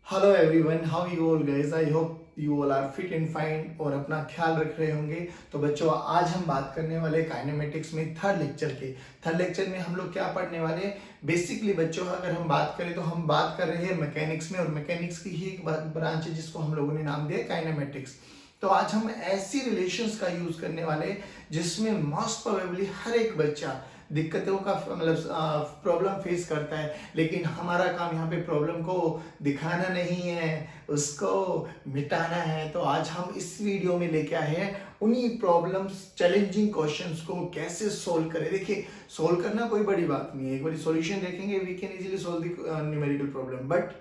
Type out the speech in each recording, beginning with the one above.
Hello everyone, how you all guys. I hope you all are fit and fine और अपना ख्याल रख रहे होंगे। तो बच्चों, आज हम बात करने वाले काइनेमेटिक्स में थर्ड लेक्चर में हम लोग क्या पढ़ने वाले हैं। बेसिकली बच्चों, अगर हम बात करें तो हम बात कर रहे हैं मैकेनिक्स में, और मैकेनिक्स की ही एक ब्रांच है जिसको हम लोगों ने नाम दिया काइनेमेटिक्स। तो आज हम ऐसी रिलेशंस का यूज करने वाले जिसमें मोस्ट प्रोबेबली हर एक बच्चा दिक्कतों का मतलब प्रॉब्लम फेस करता है, लेकिन हमारा काम यहाँ पे प्रॉब्लम को दिखाना नहीं है, उसको मिटाना है। तो आज हम इस वीडियो में लेके आए हैं उन्हीं प्रॉब्लम्स, चैलेंजिंग क्वेश्चंस को कैसे सोल्व करें। देखिए, सोल्व करना कोई बड़ी बात नहीं है, एक बार सॉल्यूशन देखेंगे we can easily solve the numerical problem, but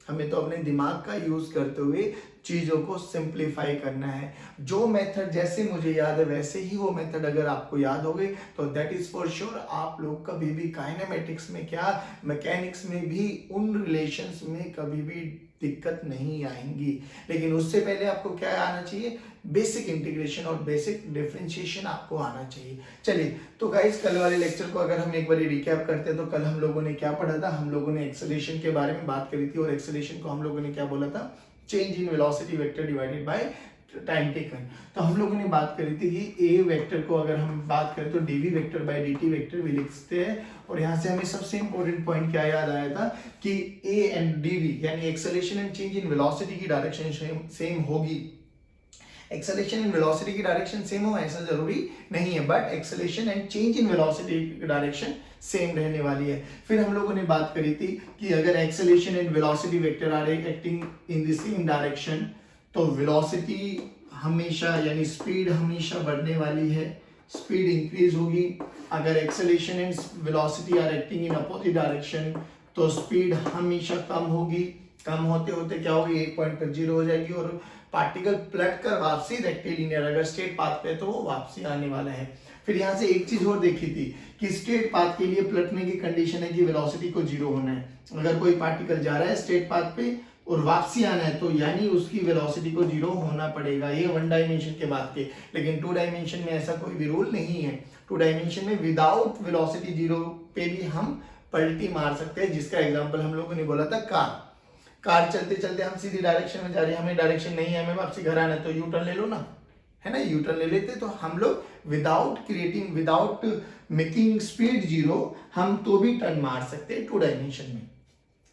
हमें तो अपने दिमाग का यूज करते हुए चीजों को सिंप्लीफाई करना है। जो मेथड जैसे मुझे याद है वैसे ही वो मेथड अगर आपको याद हो गई तो दैट इज फॉर श्योर आप लोग कभी भी काइनेमेटिक्स में क्या, मैकेनिक्स में भी उन रिलेशंस में कभी भी दिक्कत नहीं आएंगी। लेकिन उससे पहले आपको क्या आना चाहिए, बेसिक इंटीग्रेशन और बेसिक डिफरेंशिएशन आपको आना चाहिए। चलिए, तो गाइस कल वाले लेक्चर को अगर हम एक बार रिकैप करते हैं तो कल हम लोगों ने क्या पढ़ा था। हम लोगों ने एक्सेलरेशन के बारे में बात करी थी, और एक्सेलरेशन को हम लोगों ने क्या बोला था, change in velocity vector divided by time taken. तो हम लोगों ने बात करी थी कि ए वेक्टर को अगर हम बात करें तो dv vector by dt vector भी लिख सकते हैं। और यहाँ से हमें सबसे इंपॉर्टेंट पॉइंट क्या याद आया था कि ए एंड डीवी यानी acceleration and change in velocity की डायरेक्शन सेम होगी। एक्सेलरेशन एंड वेलोसिटी की डायरेक्शन सेम हो ऐसा जरूरी नहीं है, but acceleration and change in velocity की डायरेक्शन सेम रहने वाली है। फिर हम लोगों ने बात करी थी कि अगर acceleration and velocity vector are acting in the same direction तो वेलोसिटी हमेशा यानी स्पीड हमेशा बढ़ने वाली है, स्पीड इंक्रीज होगी। अगर acceleration and velocity are acting in opposite direction तो स्पीड हमेशा कम होगी। कम होते होते क्या होगी, एक पॉइंट पर जीरो हो जाएगी और पार्टिकल पलट कर वापसी रेक्टिलिनियर, अगर स्ट्रेट पाथ पे तो वो वापसी आने वाला है। फिर यहाँ से एक चीज और देखी थी कि स्ट्रेट पाथ के लिए पलटने की कंडीशन है कि वेलोसिटी को जीरो होना है। अगर कोई पार्टिकल जा रहा है स्ट्रेट पाथ पे और वापसी आना है तो यानी उसकी वेलोसिटी को जीरो होना पड़ेगा। ये वन डायमेंशन के बाद के, लेकिन टू डायमेंशन में ऐसा कोई भी रूल नहीं है। टू डायमेंशन में विदाउट वेलोसिटी जीरो पे भी हम पलटी मार सकते हैं, जिसका एग्जांपल हम लोगों ने बोला था कार चलते चलते हम सीधी डायरेक्शन में जा रहे हैं, हमें डायरेक्शन नहीं है, हमें वापसी घर आना है तो यू टर्न ले लो ना, है ना। यू टर्न ले लेते तो हम लोग विदाउट मेकिंग स्पीड जीरो हम तो भी टर्न मार सकते हैं टू डायमेंशन में,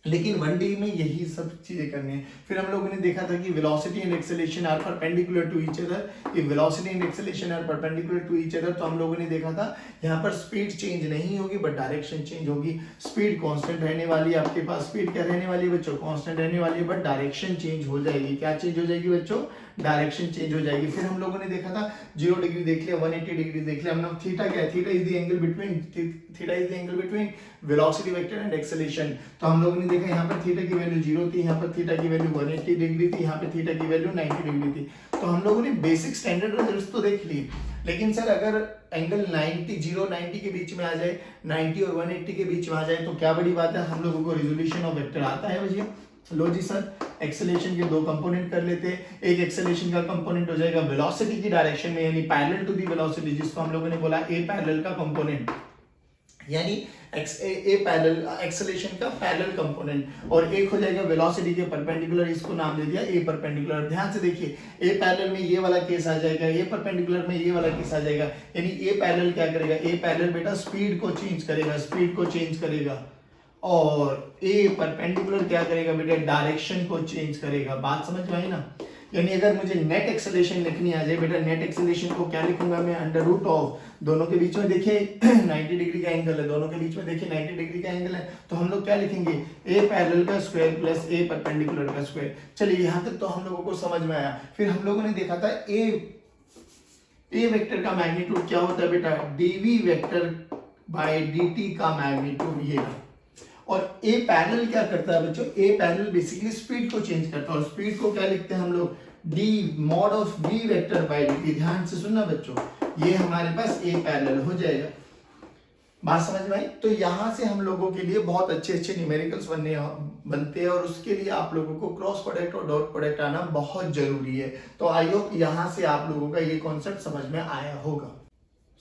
लेकिन 1D में यही सब चीजें करनी है। फिर हम लोगों ने देखा था कि velocity and acceleration are perpendicular to each other. कि velocity and acceleration are perpendicular to each other तो हम लोगों ने देखा था यहाँ पर स्पीड चेंज नहीं होगी बट डायरेक्शन चेंज होगी। स्पीड कांस्टेंट रहने वाली है, आपके पास स्पीड क्या रहने वाली है बच्चों, कांस्टेंट रहने वाली है, बट डायरेक्शन चेंज हो जाएगी। क्या चेंज हो जाएगी बच्चों, डायरेक्शन चेंज हो जाएगी। फिर हम लोगों ने देखा था 0 डिग्री देख लिया, 180 डिग्री देख लिया। हमने थीटा क्या है, theta is the angle between velocity vector and acceleration. तो हम लोगों ने देखा यहाँ पर थीटा की वैल्यू 0 थी, यहाँ पर थीटा की वैल्यू 180 डिग्री थी, यहाँ पे थीटा की वैल्यू 90 डिग्री थी। तो हम लोगों ने बेसिक स्टैंडर्ड रिजल्ट्स तो देख लिए, लेकिन सर अगर एंगल 90 के बीच में आ जाए, 90 और 180 के बीच में आ जाए तो क्या बड़ी बात है, हम लोगों को रिजोल्यूशन ऑफ वेक्टर आता है भैया। लो जी सर, एक्सेलरेशन के दो कंपोनेंट कर लेते हैं। एक एक्सेलरेशन का कंपोनेंट हो जाएगा वेलोसिटी की डायरेक्शन में यानी पैरेलल टू दी वेलोसिटी, जिसको हम लोगों ने बोला ए पैरेलल का कंपोनेंट, यानी ए पैरेलल एक्सेलरेशन का पैरेलल कंपोनेंट, और एक हो जाएगा वेलोसिटी के परपेंडिकुलर, इसको नाम दे दिया ए परपेंडिकुलर। ध्यान से देखिए, ए पैरेलल में ये वाला केस आ जाएगा, ए परपेंडिकुलर में ये वाला केस आ जाएगा। यानी ए पैरेलल क्या करेगा, ए पैरेलल बेटा स्पीड को चेंज करेगा, और ए परपेंडिकुलर क्या करेगा बेटा, डायरेक्शन को चेंज करेगा। बात समझ में आई ना। यानी अगर मुझे नेट एक्सेलरेशन लिखनी आ जाए बेटा, नेट एक्सेलरेशन को क्या लिखूंगा मैं, अंडर रूट ऑफ, दोनों के बीच में देखिए 90 डिग्री का एंगल है, दोनों के बीच में देखिए 90 डिग्री का एंगल है, तो हम लोग क्या लिखेंगे, ए पैरेलल का स्क्वायर प्लस ए परपेंडिकुलर का स्क्वायर। चलिए यहाँ तक तो हम लोगों को समझ में आया। फिर हम लोगों ने देखा था ए वेक्टर का मैग्नीट्यूड क्या होता है बेटा, डीवी वेक्टर बाय dt का मैग्नीट्यूड ये है। और ए पैरेलल क्या करता है बच्चों, ए पैरेलल बेसिकली स्पीड को चेंज करता है, और स्पीड को क्या लिखते हैं हम लोग, d mod of v vector by dt। ध्यान से सुनना बच्चों, ये हमारे पास ए पैरेलल हो जाएगा। बात समझ में आई। तो यहां से हम लोगों के लिए बहुत अच्छे न्यूमेरिकल्स बनते हैं, और उसके लिए आप लोगों को क्रॉस प्रोडक्ट और डॉट प्रोडक्ट आना बहुत जरूरी है। तो आई होप यहां से आप लोगों का ये कॉन्सेप्ट समझ में आया होगा।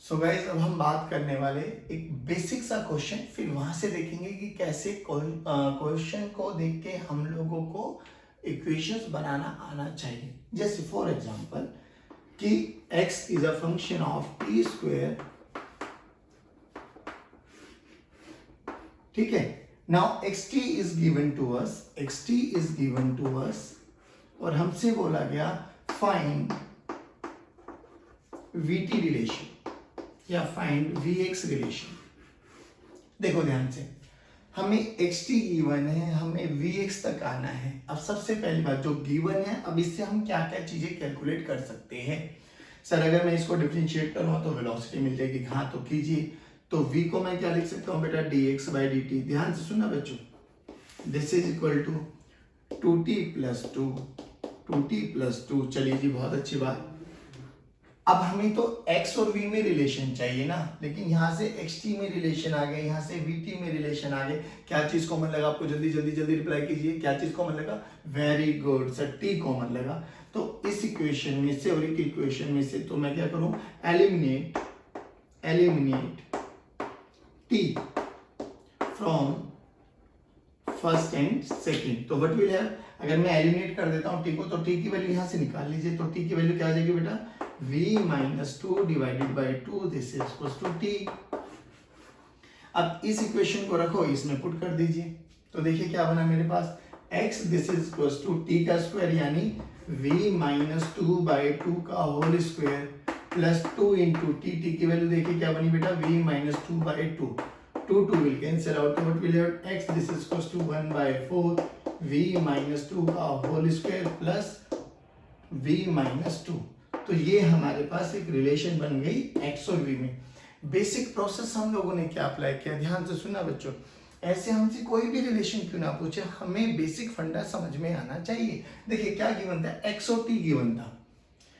सो गाइस, अब हम बात करने वाले एक बेसिक सा क्वेश्चन, फिर वहां से देखेंगे कि कैसे क्वेश्चन को देख के हम लोगों को इक्वेशंस बनाना आना चाहिए। जैसे फॉर एग्जांपल कि x is a function of t square, ठीक है। Now xt is given to us, और हमसे बोला गया फाइंड vt रिलेशन या फाइंड vx रिलेशन। देखो ध्यान से, हमें xt गिवन है, हमें vx तक आना है। अब सबसे पहली बात जो गिवन है, अब इससे हम क्या क्या चीजें कैलकुलेट कर सकते हैं। सर अगर मैं इसको डिफरेंशिएट करूँ तो वेलोसिटी मिल जाएगी, हाँ तो कीजिए। तो v को मैं क्या लिख सकता हूँ बेटा, dx बाई dt। ध्यान से सुनना बच्चों, this is equal to 2t plus 2। चलिए जी, बहुत अच्छी बात। अब हमें तो x और v में रिलेशन चाहिए ना, लेकिन यहाँ से xt में रिलेशन आ गए, यहाँ से vt में रिलेशन आ गए। क्या चीज कॉमन लगा आपको? जल्दी जल्दी जल्दी रिप्लाई कीजिए। क्या चीज कॉमन लगा? Very good sir, t common लगा। तो इस इक्वेशन में से और एक इक्वेशन में से तो मैं क्या करूं, eliminate t from first and second. तो व्हाट विल हैव, अगर मैं एलिमिनेट कर देता हूं t को, तो t की वैल्यू यहां से निकाल लीजिए। तो t की वैल्यू क्या आ जाएगी बेटा, v minus 2 divided by 2, this is equals to t। अब इस इक्वेशन को रखो, इसमें पुट कर दीजिए। तो देखिए क्या बना मेरे पास, x this is equals to t का स्क्वायर यानी v माइनस 2 बाई 2 का whole square plus 2 into t। t की वैल्यू देखिए क्या बनी बेटा, v minus 2 by 2, 2 will cancel out, what will have, x this is equals to 1 by 4 v minus 2 का whole square plus v minus 2। तो ये हमारे पास एक रिलेशन बन गई x और v में। बेसिक प्रोसेस हम लोगों ने क्या अप्लाई किया, ध्यान से सुनना बच्चों। ऐसे हमसे कोई भी रिलेशन क्यों ना पूछे, हमें बेसिक फंडा समझ में आना चाहिए। देखिए क्या गिवन था, x और t गिवन था।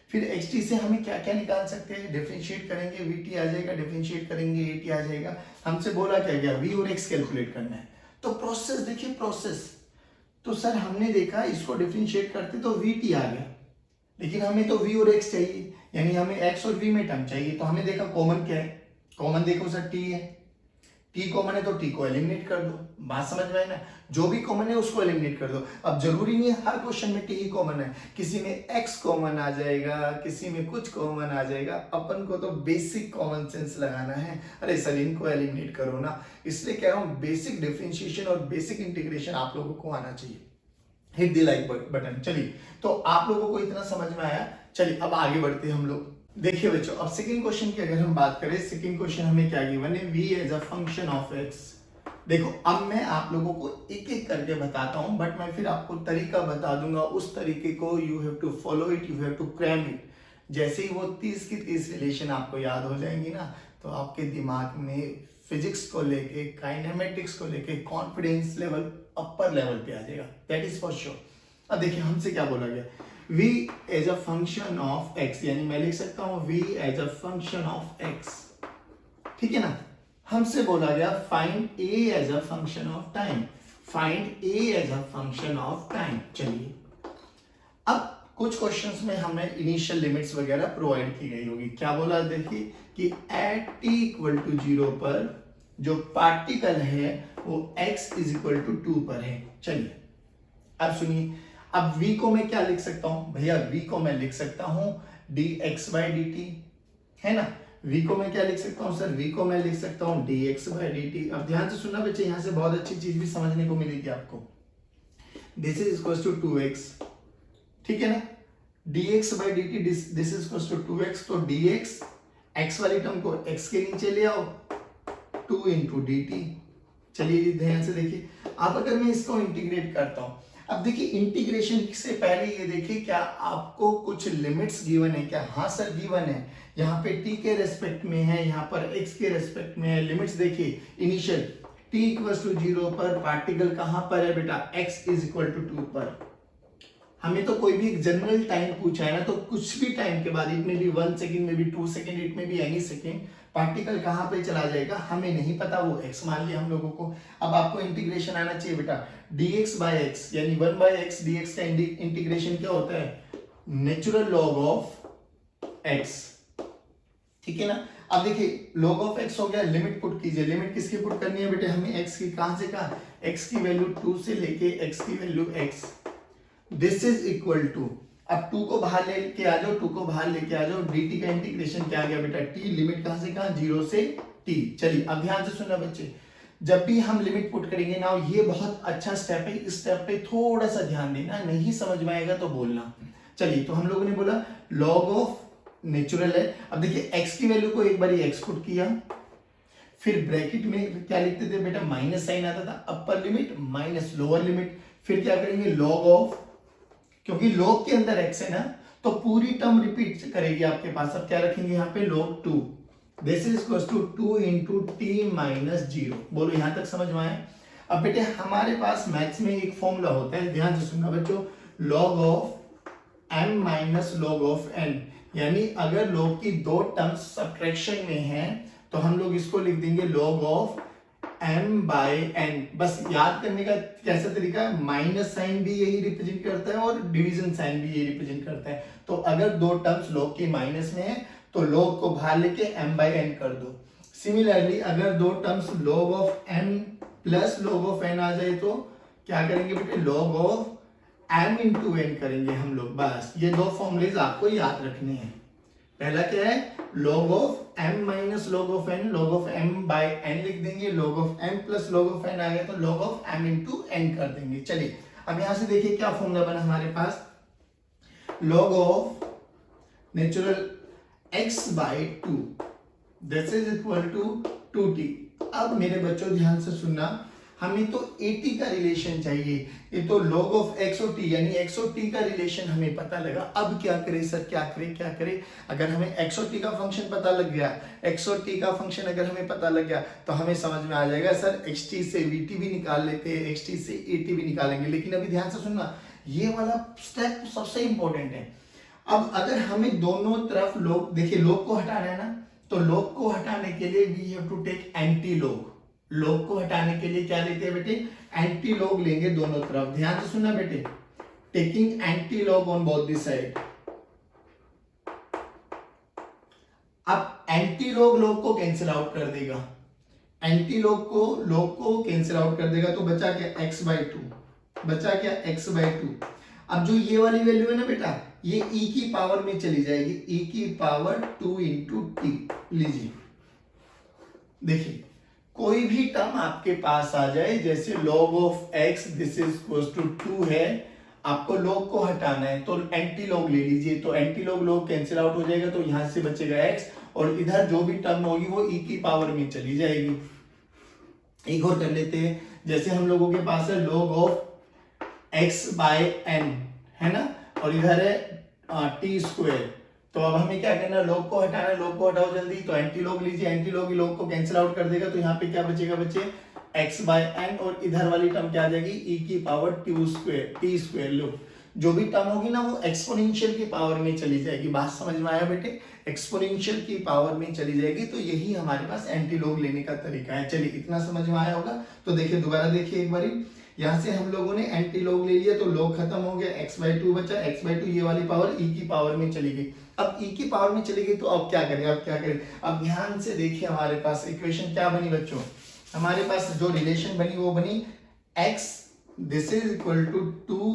फिर xt से हमें क्या क्या निकाल सकते हैं, डिफरेंशिएट करेंगे vt आ जाएगा, डिफरेंशिएट करेंगे at आ जाएगा। हमसे बोला क्या गया, v और x कैलकुलेट करना है। तो प्रोसेस देखिए, प्रोसेस तो सर हमने देखा इसको डिफरेंशिएट करते तो vt आ गया, लेकिन हमें तो v और x चाहिए, यानी हमें x और v में टर्म चाहिए। तो हमने देखा कॉमन क्या है, कॉमन देखो सर t है, t कॉमन है तो t को एलिमिनेट कर दो। बात समझ में आई ना, जो भी कॉमन है उसको एलिमिनेट कर दो। अब जरूरी नहीं है हर क्वेश्चन में t ही कॉमन है, किसी में x कॉमन आ जाएगा, किसी में कुछ कॉमन आ जाएगा। अपन को तो बेसिक कॉमन सेंस लगाना है। अरे सर इनको एलिमिनेट करो ना, इसलिए कह रहा हूँ बेसिक डिफरेंशिएशन और बेसिक इंटीग्रेशन आप लोगों को आना चाहिए। Hit the like button. चलिए, तो आप लोगों को इतना समझ में आया। चलिए अब आगे बढ़ते हैं हम लोग। देखिए बच्चों, अब सेकंड क्वेश्चन की अगर हम बात करें, सेकंड क्वेश्चन हमें क्या गिवन है, v as a function of x। देखो अब मैं आप लोगों को एक एक करके बताता हूं, बट मैं फिर आपको तरीका बता दूंगा। उस तरीके को you have to follow it, you have to cram it. जैसे ही वो 30 की 30 रिलेशन आपको याद हो जाएंगी ना, तो आपके दिमाग में फिजिक्स को लेके, काइनेमेटिक्स को लेके कॉन्फिडेंस लेवल अपर लेवल पे आ जाएगा, दैट इज फॉर श्योर। अब देखिए हमसे क्या बोला गया, v as a function of x, यानी मैं लिख सकता हूं v as a function of x, ठीक है ना। हमसे बोला गया find a as a function of time, find a as a function of time. चलिए अब कुछ क्वेश्चंस में हमें इनिशियल लिमिट्स वगैरह प्रोवाइड की गई होगी। क्या बोला देखिए कि एट t इक्वल टू 0 पर जो पार्टिकल है वो x इज इक्वल टू 2 पर है। चलिए अब सुनिए, अब v को मैं क्या लिख सकता हूं भैया, v को मैं लिख सकता हूं dx बाई dt, है ना। v को मैं क्या लिख सकता हूं सर, v को मैं लिख सकता हूं dx बाई dt। अब ध्यान से सुनना बच्चे, यहां से बहुत अच्छी चीज भी समझने को मिलेगी आपको। This is equal to 2x, ठीक है ना। dx by dt, this is equal to 2x, तो dx x वाली टर्म को x के नीचे ले आओ, 2 इंटू dt। चलिए ध्यान से देखिए, अब अगर मैं इसको इंटीग्रेट करता हूं, अब देखिए इंटीग्रेशन से पहले ये देखिए क्या आपको कुछ लिमिट्स गिवन है क्या, हाँ सर गिवन है। यहाँ पे t के रेस्पेक्ट में है, यहाँ पर x के रेस्पेक्ट में है। लिमिट्स देखिए, इनिशियल t इक्वल्स टू 0 पर पार्टिकल कहां पर है बेटा, x इज इक्वल टू 2 पर। हमें तो कोई भी एक जनरल टाइम पूछा है ना, तो कुछ भी टाइम के बाद, इट में भी 1 सेकेंड में भी 2 सेकेंड, इट में भी एनी सेकेंड, पार्टिकल कहां पे चला जाएगा हमें नहीं पता, वो x मान लिया हम लोगों को। अब आपको इंटीग्रेशन आना चाहिए बेटा, dx बाई एक्स यानी 1 बाई एक्स dx का इंटीग्रेशन क्या होता है, नेचुरल लॉग ऑफ x, ठीक है ना। अब देखिए log ऑफ x हो गया, लिमिट पुट कीजिए। लिमिट किसकी पुट करनी है बेटे, हमें x की, कहां से कहां, x की वैल्यू 2 से लेके x की value x, this is equal to, अब 2 को बाहर लेके आ जाओ, 2 को बाहर लेके आ जाओ, dt का इंटीग्रेशन क्या आ गया बेटा, t, लिमिट कहां से कहां, 0 से t। चलिए अब ध्यान से सुनना बच्चे, जब भी हम लिमिट पुट करेंगे ना, ये बहुत अच्छा स्टेप है, इस स्टेप पे थोड़ा सा ध्यान देना, नहीं समझ में आएगा तो बोलना। चलिए तो हम लोगों ने बोला लॉग ऑफ नेचुरल है, अब देखिए x की वैल्यू को एक बार x पुट किया, फिर ब्रैकेट में क्या लिखते थे बेटा, माइनस साइन आता था, upper limit minus lower limit, फिर क्या करेंगे लॉग ऑफ, क्योंकि लॉग के अंदर x है ना, तो पूरी टर्म रिपीट करेगी आपके पास। अब क्या रखेंगे यहाँ पे, log 2, this is equal to 2 into t minus 0। बोलो यहां तक समझ में आया। अब बेटे हमारे पास मैथ्स में एक फॉर्मूला होता है, ध्यान से सुनना बच्चों, log of m minus log of n, यानी अगर log की दो टर्म्स सब्ट्रैक्शन में है तो हम लोग इसको लिख देंगे log of m by n। बस याद करने का कैसा तरीका है, माइनस साइन भी यही रिप्रेजेंट करता है और डिवीजन साइन भी यही रिप्रेजेंट करता है। तो अगर दो टर्म्स log की माइनस में है तो log को बाहर लेके m बाय n कर दो। सिमिलरली अगर दो terms log of m plus log of n आ जाए तो क्या करेंगे बेटे, log of m into n करेंगे हम लोग। बस ये दो फॉर्मूलेज आपको याद रखने हैं। पहला क्या है, log of m minus log of n, log of m by n लिख देंगे, log of m plus log of n आ गया तो log of m into n कर देंगे। चलिए अब यहां से देखिए क्या फॉर्मूला बना हमारे पास, log of natural x by 2, this is equal to 2t। अब मेरे बच्चों ध्यान से सुनना, हमें तो 80 का रिलेशन चाहिए, ये तो log ऑफ x और t यानी x और t का रिलेशन हमें पता लगा। अब क्या करें सर, क्या करें, अगर हमें x और t का फंक्शन पता लग गया, x और t का फंक्शन अगर हमें पता लग गया तो हमें समझ में आ जाएगा सर xt से vt भी निकाल लेते हैं, xt से at भी निकालेंगे। लेकिन अभी ध्यान से सुनना, ये वाला स्टेप सबसे इंपॉर्टेंट है। अब अगर हमें दोनों तरफ log, देखिए log को हटाना है ना, तो log को हटाने के लिए we have to take anti log। log को हटाने के लिए क्या लेते हैं बेटे, एंटी log लेंगे दोनों तरफ। ध्यान से सुनना बेटे, taking anti log on both the side. अब एंटी log को कैंसिल आउट कर देगा, एंटी log को कैंसिल आउट कर देगा, तो बचा क्या x बाई 2, बचा क्या x बाई 2। अब जो ये वाली वैल्यू है ना बेटा, ये e की पावर में चली जाएगी, e की पावर 2 इंटू टी। लीजिए देखिए, कोई भी टर्म आपके पास आ जाए, जैसे log of x this is equal to 2 है, आपको log को हटाना है तो एंटी log ले लीजिए, तो एंटी log कैंसिल आउट हो जाएगा, तो यहां से बचेगा x और इधर जो भी टर्म होगी वो e की पावर में चली जाएगी। एक और कर लेते हैं, जैसे हम लोगों के पास है log of x by n है ना, और इधर है टी स्क्वायर, तो अब हमें क्या करना है, log को हटाना है, log को हटाओ जल्दी, तो एंटी log लीजिए, एंटी log को कैंसिल आउट कर देगा, तो यहाँ पे क्या बचेगा बच्चे, x बाय n, और इधर वाली टर्म क्या आ जाएगी, e की पावर टी स्क्वायर। लो जो भी टर्म होगी ना वो एक्सपोनेंशियल की पावर में चली जाएगी। बात समझ में आया बेटे, एक्सपोनेंशियल की पावर में चली जाएगी, तो यही हमारे पास एंटी log लेने का तरीका है। चलिए इतना समझ में आया होगा, तो देखिए दोबारा देखिए एक बारी, यहां से हम लोगों ने एंटी log ले लिया तो log खत्म हो गया, x बाई 2 बचा, x बाई 2 ये वाली पावर e की पावर में चली गई। अब e की पावर में चली गई तो अब क्या करें, अब ध्यान से देखिए हमारे पास इक्वेशन क्या बनी बच्चों, हमारे पास जो रिलेशन बनी वो बनी x this is equal to 2,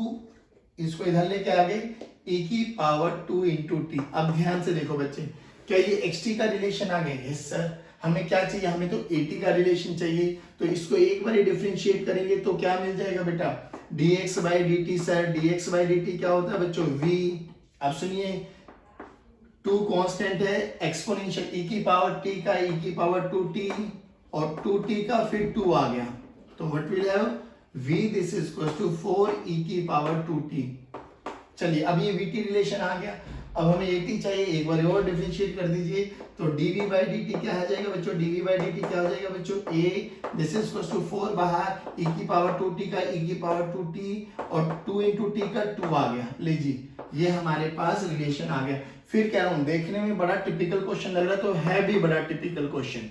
इसको इधर लेके आ गए, e की पावर 2 इंटू टी। अब ध्यान से देखो बच्चे, क्या ये xt का रिलेशन आ गया, यस सर। हमें क्या चाहिए, हमें तो 80 का रिलेशन चाहिए, तो इसको एक बार डिफरेंशिएट करेंगे तो क्या मिल जाएगा बेटा, dx by dt। Sir dx by dt क्या होता है बच्चों, v। अब सुनिए, 2 कांस्टेंट है, एक्सपोनेंशियल e की पावर t का e की पावर 2t और 2t का फिर 2 आ गया, तो what will have, v this is equal to 4 e की पावर 2t। चलिए अब ये vt रिलेशन आ गया, अब हमें 80 चाहिए, एक बार और डिफरेंशिएट कर दीजिए, तो dv बाई dt क्या आ जाएगा बच्चों, dv बाई dt क्या हो जाएगा बच्चों, a this is equal to 4 बाहर, e की पावर 2t का e की पावर 2t और 2 इंटू टी का 2 आ गया। लीजिए ये हमारे पास रिलेशन आ गया। फिर कह रहा हूं, देखने में बड़ा टिपिकल क्वेश्चन लग रहा है, तो है भी बड़ा टिपिकल क्वेश्चन,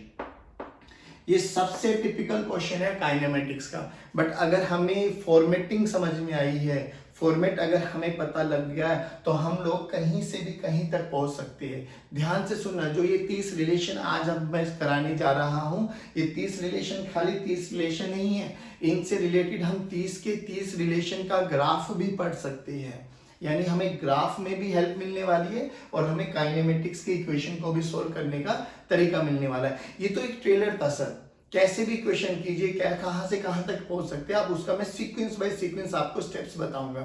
ये सबसे टिपिकल क्वेश्चन है काइनेमेटिक्स का। बट अगर हमें फॉर्मेटिंग समझ में आई है, फॉर्मेट अगर हमें पता लग गया है तो हम लोग कहीं से भी कहीं तक पहुंच सकते हैं। ध्यान से सुनना, जो ये 30 रिलेशन आज अब मैं कराने जा रहा हूं, ये 30 रिलेशन खाली 30 रिलेशन नहीं है, इनसे रिलेटेड हम 30 के 30 रिलेशन का ग्राफ भी पढ़ सकते हैं। यानी हमें ग्राफ में भी हेल्प मिलने वाली है और हमें काइनेमेटिक्स के इक्वेशन को भी सोल्व करने का तरीका मिलने वाला है। ये तो एक ट्रेलर था सर, कैसे भी क्वेश्चन कीजिए, क्या कहां से कहां तक पहुंच सकते हैं आप, उसका मैं सीक्वेंस बाय सीक्वेंस आपको स्टेप्स बताऊंगा।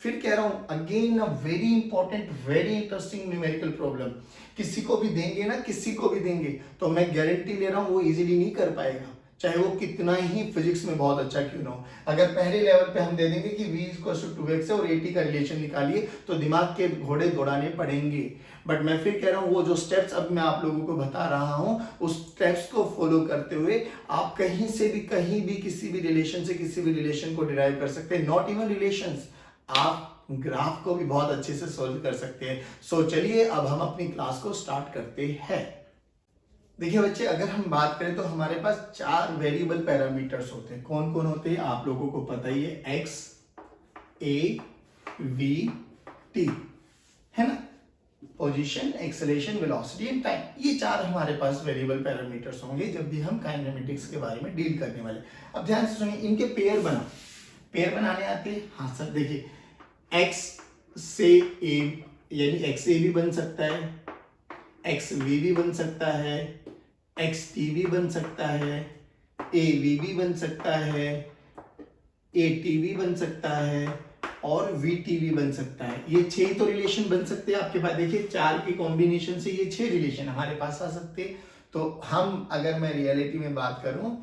फिर कह रहा हूं again a very important very interesting numerical problem, किसी को भी देंगे ना, किसी को भी देंगे तो मैं गारंटी ले रहा हूं वो इजीली नहीं कर पाएगा, चाहे वो कितना ही फिजिक्स में बहुत अच्छा क्यों ना हो। अगर पहले लेवल पे हम दे देंगे कि v = 2x है और 80 का रिलेशन निकालिए तो दिमाग के घोड़े दौड़ाने पड़ेंगे। बट मैं फिर कह रहा हूँ वो जो स्टेप्स अब मैं आप लोगों को बता रहा हूँ उस स्टेप्स को फॉलो करते हुए आप कहीं से भी कहीं भी किसी भी रिलेशन से किसी भी रिलेशन को डिराइव कर सकते हैं। नॉट इवन रिलेशंस, आप ग्राफ को भी बहुत अच्छे से सोल्व कर सकते हैं। सो चलिए अब हम अपनी क्लास को स्टार्ट करते हैं। देखिए बच्चे, अगर हम बात करें तो हमारे पास 4 वेरिएबल पैरामीटर्स होते हैं। कौन कौन होते हैं आप लोगों को पता ही है, x, a, v, t, है ना, position, acceleration, velocity and time. ये 4 हमारे पास वेरिएबल पैरामीटर्स होंगे जब भी हम काइनेमेटिक्स के बारे में डील करने वाले। अब ध्यान से सुनिए, इनके पेयर बनाओ। पेयर बनाने आते हैं? हाँ सर, देखिए x से a यानी x a भी बन सकता है, x v भी बन सकता है, x t भी बन सकता है, a v भी बन सकता है, a t भी बन सकता है और v t भी बन सकता है। ये 6 तो रिलेशन बन सकते हैं आपके पास। देखिए 4 के कॉम्बिनेशन से ये 6 रिलेशन हमारे पास आ सकते हैं। तो हम अगर मैं रियलिटी में बात करूं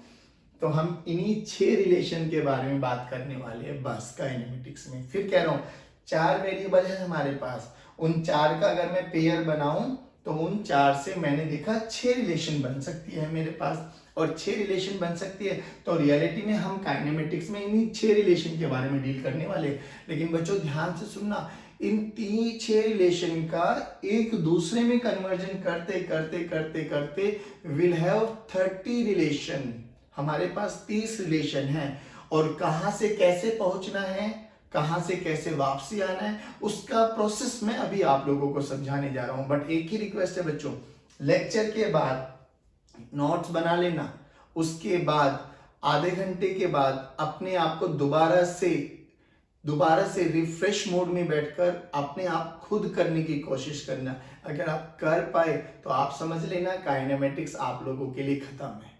तो हम इन्हीं 6 रिलेशन के बारे में बात करने वाले हैं बस काइनेमेटिक्स में। फिर कह रहा हूं 4 वेरिएबल है हमारे पास, उन 4 का अगर मैं पेयर बनाऊं तो उन 4 से मैंने देखा 6 रिलेशन बन सकती है मेरे पास, और 6 रिलेशन बन सकती है तो रियलिटी में हम काइनेमेटिक्स में इन्हीं 6 रिलेशन के बारे में डील करने वाले हैं। लेकिन बच्चों ध्यान से सुनना, इन 6 रिलेशन का एक दूसरे में कन्वर्जन करते करते करते करते विल हैव 30 रिलेशन। हमारे पास 30 रिलेशन है और कहां से कैसे पहुंचना है, कहां से कैसे वापसी आना है, उसका प्रोसेस मैं अभी आप लोगों को समझाने जा रहा हूं। बट एक ही रिक्वेस्ट है बच्चों, लेक्चर के बाद नोट्स बना लेना, उसके बाद आधे घंटे के बाद अपने आप को दोबारा से रिफ्रेश मोड में बैठकर अपने आप खुद करने की कोशिश करना। अगर आप कर पाए तो आप समझ लेना काइनेमेटिक्स आप लोगों के लिए खत्म है।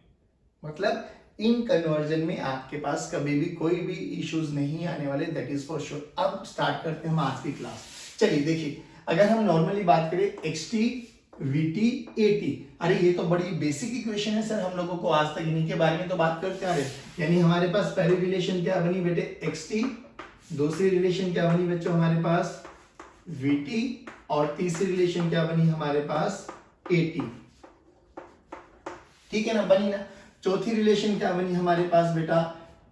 मतलब इन कन्वर्जन में आपके पास कभी भी कोई भी इश्यूज नहीं आने वाले, दैट इज फॉर श्योर। अब स्टार्ट करते हैं हम आज की क्लास। चलिए देखिए, अगर हम नॉर्मली बात करें xt, vt, at, अरे ये तो बड़ी बेसिक इक्वेशन है सर, हम लोगों को आज तक इन्हीं के बारे में तो बात करते आ रहे। यानी हमारे पास पहली रिलेशन क्या बनी बेटे, xt, दूसरी रिलेशन क्या बनी बच्चों हमारे पास vt, और तीसरी रिलेशन क्या बनी हमारे पास at। ठीक है ना, बनी ना। चौथी रिलेशन क्या बनी हमारे पास बेटा,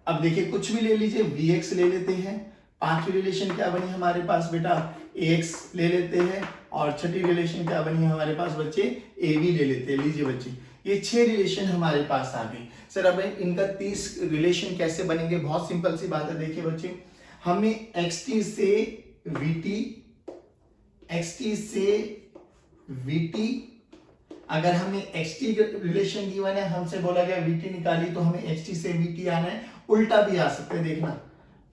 अब देखिए कुछ भी ले लीजिए, vx ले लेते हैं। पांचवी रिलेशन क्या बनी हमारे पास बेटा, ax ले लेते हैं। और छठी रिलेशन क्या बनी हमारे पास बच्चे, ab ले लेते हैं। लीजिए बच्चे, ये 6 रिलेशन हमारे पास आ गई। सर अब इनका 30 रिलेशन कैसे बनेंगे, बहुत सिंपल सी बात है। देखिए बच्चे, हमें xt से vt, अगर हमें xt रिलेशन गिवन है, हमसे बोला गया vt निकाली, तो हमें xt से vt आना है। उल्टा भी आ सकते हैं, देखना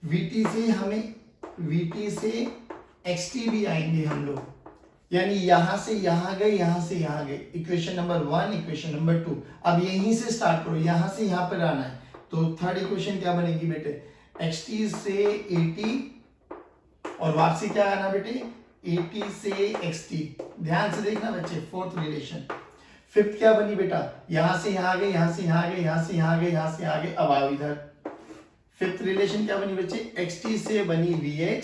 vt से xt भी आएंगे हम लोग, यानी यहां से यहां गए, यहां से यहां गए। Equation number 1, equation number 2। अब यहीं से स्टार्ट करो, यहां से यहां पर आना है। तो थर्ड इक्वेशन क्या बनेगी बेटे, xt से at, और वापसी क्या आना बेटे, at से xt। ध्यान से देखना बच्चे, फोर्थ रिलेशन। फिफ्थ क्या बनी बेटा, यहां से यहां गए, यहां से यहां गए, यहां से यहां गए, यहां से यहां गए, अब आओ इधर। फिफ्थ रिलेशन क्या बनी बच्चे, xt से बनी vx,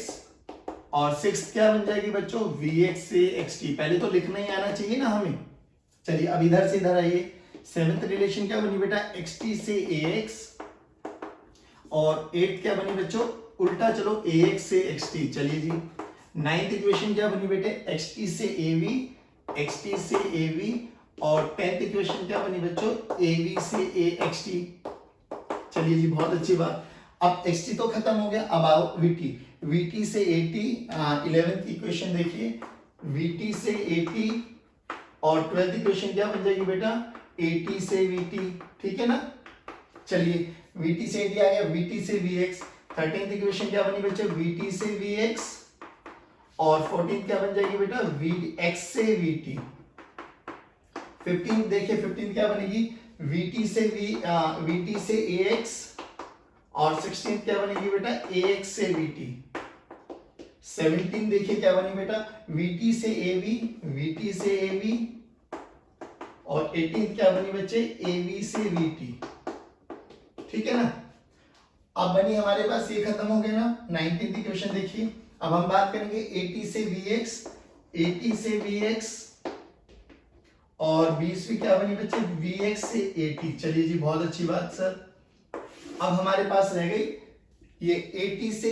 और सिक्स्थ क्या बन जाएगी बच्चों, vx से xt। पहले तो लिखना ही आना चाहिए ना हमें। चलिए अब इधर से इधर आइए। सेवेंथ रिलेशन क्या बनी बेटा, xt से ax, और एट्थ क्या बनी बच्चों, उल्टा चलो, ax से xt। चलिए जी। नाइन्थ इक्वेशन क्या बनी बेटे, xt से av, और 10th इक्वेशन क्या बनी बच्चों, av से axt। चलिए जी, बहुत अच्छी बात। अब xt तो खत्म हो गया, अब आओ vt। VT से AT, 11th इक्वेशन देखिए, VT से AT, और 12th इक्वेशन क्या बन जाएगी बेटा, AT से VT, ठीक है ना। चलिए VT से AT आ गया, VT से VX, 13th इक्वेशन क्या बनी बच्चे, VT से VX, और 14th क्या बन जाएगी बेटा, VX से VT। 15th देखिए, 15th क्या बनेगी, VT से AX, और 16th क्या बनेगी बेटा, AX से VT। 17 देखिए क्या बनी बेटा, VT से VT से AB, और 18th क्या बनी बच्चे, AB से VT, ठीक है ना। अब बनी हमारे पास, ये खत्म हो गया ना। 19th इक्वेशन देखिए, अब हम बात करेंगे AT से VX, और 20वीं क्या बनी बच्चे, VX से AT। चलिए जी, बहुत अच्छी बात सर। अब हमारे पास रह गई ये AT से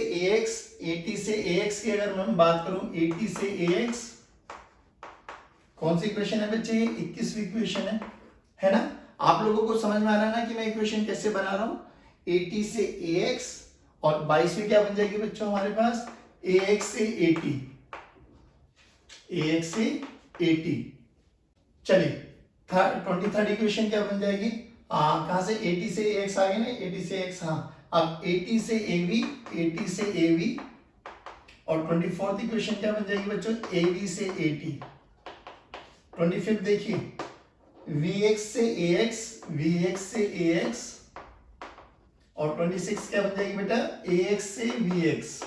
AX की अगर मैं बात करूं, AT से AX कौन सी इक्वेशन है बच्चे, ये 21वीं इक्वेशन है ना। आप लोगों को समझ में आ रहा है ना कि मैं इक्वेशन कैसे बना रहा हूं, AT से AX, और 22वीं क्या बन जाएगी बच्चों हमारे पास, AX से AT। चलिए 23rd इक्वेशन क्या बन जाएगी, कहां से, AT से AX आ गए ना, AT से AX, हाँ। अब AT से AB, और 24th इक्वेशन क्या बन जाएगी बच्चों, AB से AT। 25th देखिए, VX से AX, और 26 क्या बन जाएगी बेटा, AX से VX।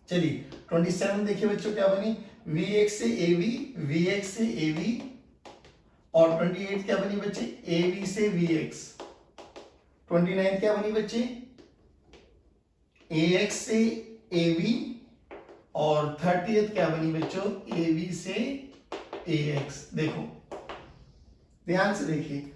चलिए 27 देखिए बच्चों क्या बनी, VX से AB, और 28 क्या बनी बच्चे, AB से VX। 29 क्या बनी बच्चे, AX से AB, और 30th क्या बनी बच्चों, AB से AX। देखो ध्यान से देखिए,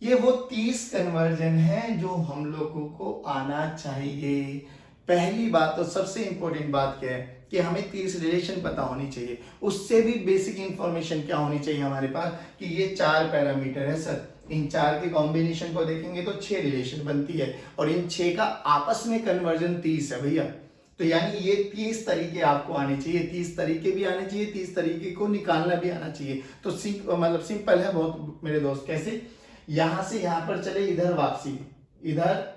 ये वो 30 कन्वर्जन है जो हम लोगों को आना चाहिए। पहली बात तो सबसे इंपॉर्टेंट बात क्या है कि हमें 30 रिलेशन पता होनी चाहिए। उससे भी बेसिक इंफॉर्मेशन क्या होनी चाहिए हमारे पास, कि ये 4 पैरामीटर है सर, इन 4 के कॉम्बिनेशन को देखेंगे तो 6 रिलेशन बनती है, और इन 6 का आपस में कन्वर्जन 30 है भैया। तो यानी ये 30 तरीके आपको आने चाहिए, 30 तरीके भी आने चाहिए, 30 तरीके को निकालना भी आना चाहिए। तो मतलब सिंपल है बहुत मेरे दोस्त। कैसे, यहां से यहां पर चले, इधर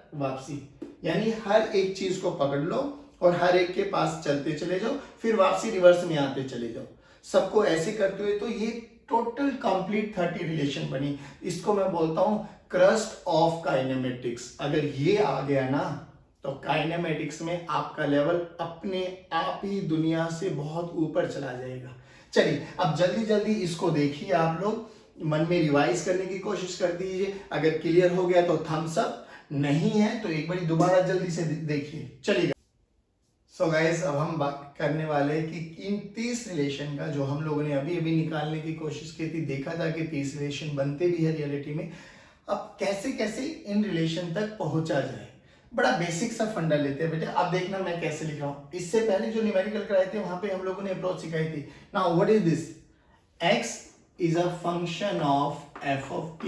वापसी, यानी हर एक चीज को पकड़ लो और हर एक के पास चलते चले जाओ, फिर वापसी रिवर्स में आते चले जाओ। सबको ऐसे करते हुए तो ये टोटल कंप्लीट 30 रिलेशन बनी। इसको मैं बोलता हूं क्रस्ट ऑफ काइनेमेटिक्स। अगर ये आ गया ना तो काइनेमेटिक्स में आपका लेवल अपने आप ही दुनिया से बहुत ऊपर चला जाएगा। चलिए अब जल्दी जल्दी इसको देखिए, आप लोग मन में रिवाइज करने की कोशिश कर दीजिए। अगर क्लियर हो गया तो थम्स अप, नहीं है तो एक बार दोबारा जल्दी से देखिए। चलिए सो गाइस, अब हम बात करने वाले हैं कि इन 30 रिलेशन का जो हम लोगों ने अभी अभी निकालने की कोशिश की थी, देखा था कि 30 रिलेशन बनते भी है रियलिटी में। अब कैसे कैसे इन रिलेशन तक पहुंचा जाए, बड़ा बेसिक सा फंडा लेते हैं बेटे। अब देखना मैं कैसे लिख रहा हूं। इससे पहले जो न्यूमेरिकल कराए थे वहां पे हम लोगों ने अप्रोच सिखाई थी। Now what is this, x is a function of f of t,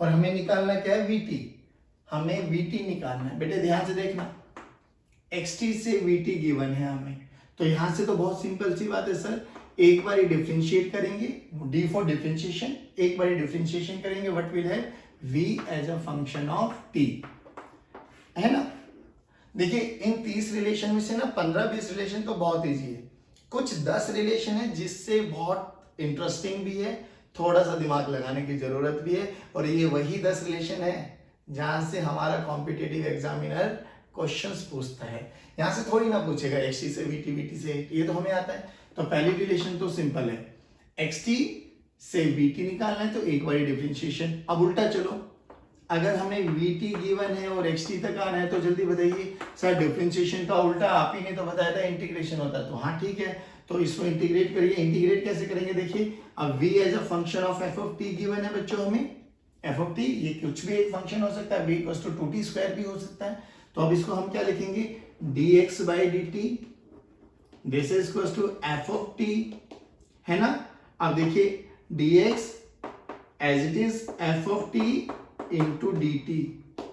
और हमें निकालना क्या है, vt। हमें vt निकालना है बेटे, ध्यान से देखना। xt से vt गिवन है हमें, तो यहां से तो बहुत सिंपल सी बात है सर, एक बार डिफरेंशिएट करेंगे, d फॉर डिफरेंशिएशन, एक बार डिफरेंशिएशन करेंगे, व्हाट विल है v as a function of t, है ना। देखिए इन 30 रिलेशन में से ना 15-20 रिलेशन तो बहुत इजी है, कुछ 10 रिलेशन है जिससे बहुत इंटरेस्टिंग भी है, थोड़ा सा दिमाग लगाने की जरूरत भी है, और ये वही 10 रिलेशन है जहां से हमारा कॉम्पिटिटिव एग्जामिनर क्वेश्चंस पूछता है। यहां से थोड़ी ना पूछेगा xt से vt, vt से xt, ये तो हमें आता है। तो पहली रिलेशन तो सिंपल है, xt से vt निकालना है तो एक बार डिफरेंशिएशन। अब उल्टा चलो, अगर हमें vt गिवन है और xt तक आना है तो जल्दी बताइए सर, डिफरेंशिएशन का उल्टा आप ही ने तो बताया था इंटीग्रेशन होता है। तो हाँ ठीक है, तो इसको इंटीग्रेट करिए। इंटीग्रेट कैसे करेंगे देखिए, अब v as a function of f of t given है बच्चों हमें, f ऑफ t ये कुछ भी एक फंक्शन हो सकता है, b equals to 2t square भी हो सकता है। तो अब इसको हम क्या लिखेंगे, dx by dt, this is equals to f of t, है ना। अब देखिए dx as it is f of t into dt,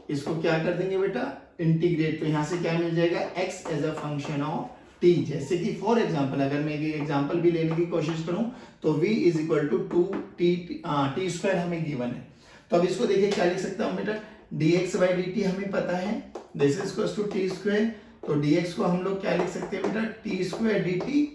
इसको क्या कर देंगे बेटा, इंटीग्रेट। तो यहाँ से क्या मिल जाएगा, x as a function of t। जैसे कि फॉर एग्जांपल अगर मैं एग्जांपल भी लेने की कोशिश करूं तो v is equal to 2t square हमें गिवन है। तो अब इसको देखिए क्या लिख सकता हूं बेटा, dx बाई dt हमें पता है this is equal to t square. तो dx को हम लोग क्या लिख सकते हैं बेटा, t स्क्वायर dt।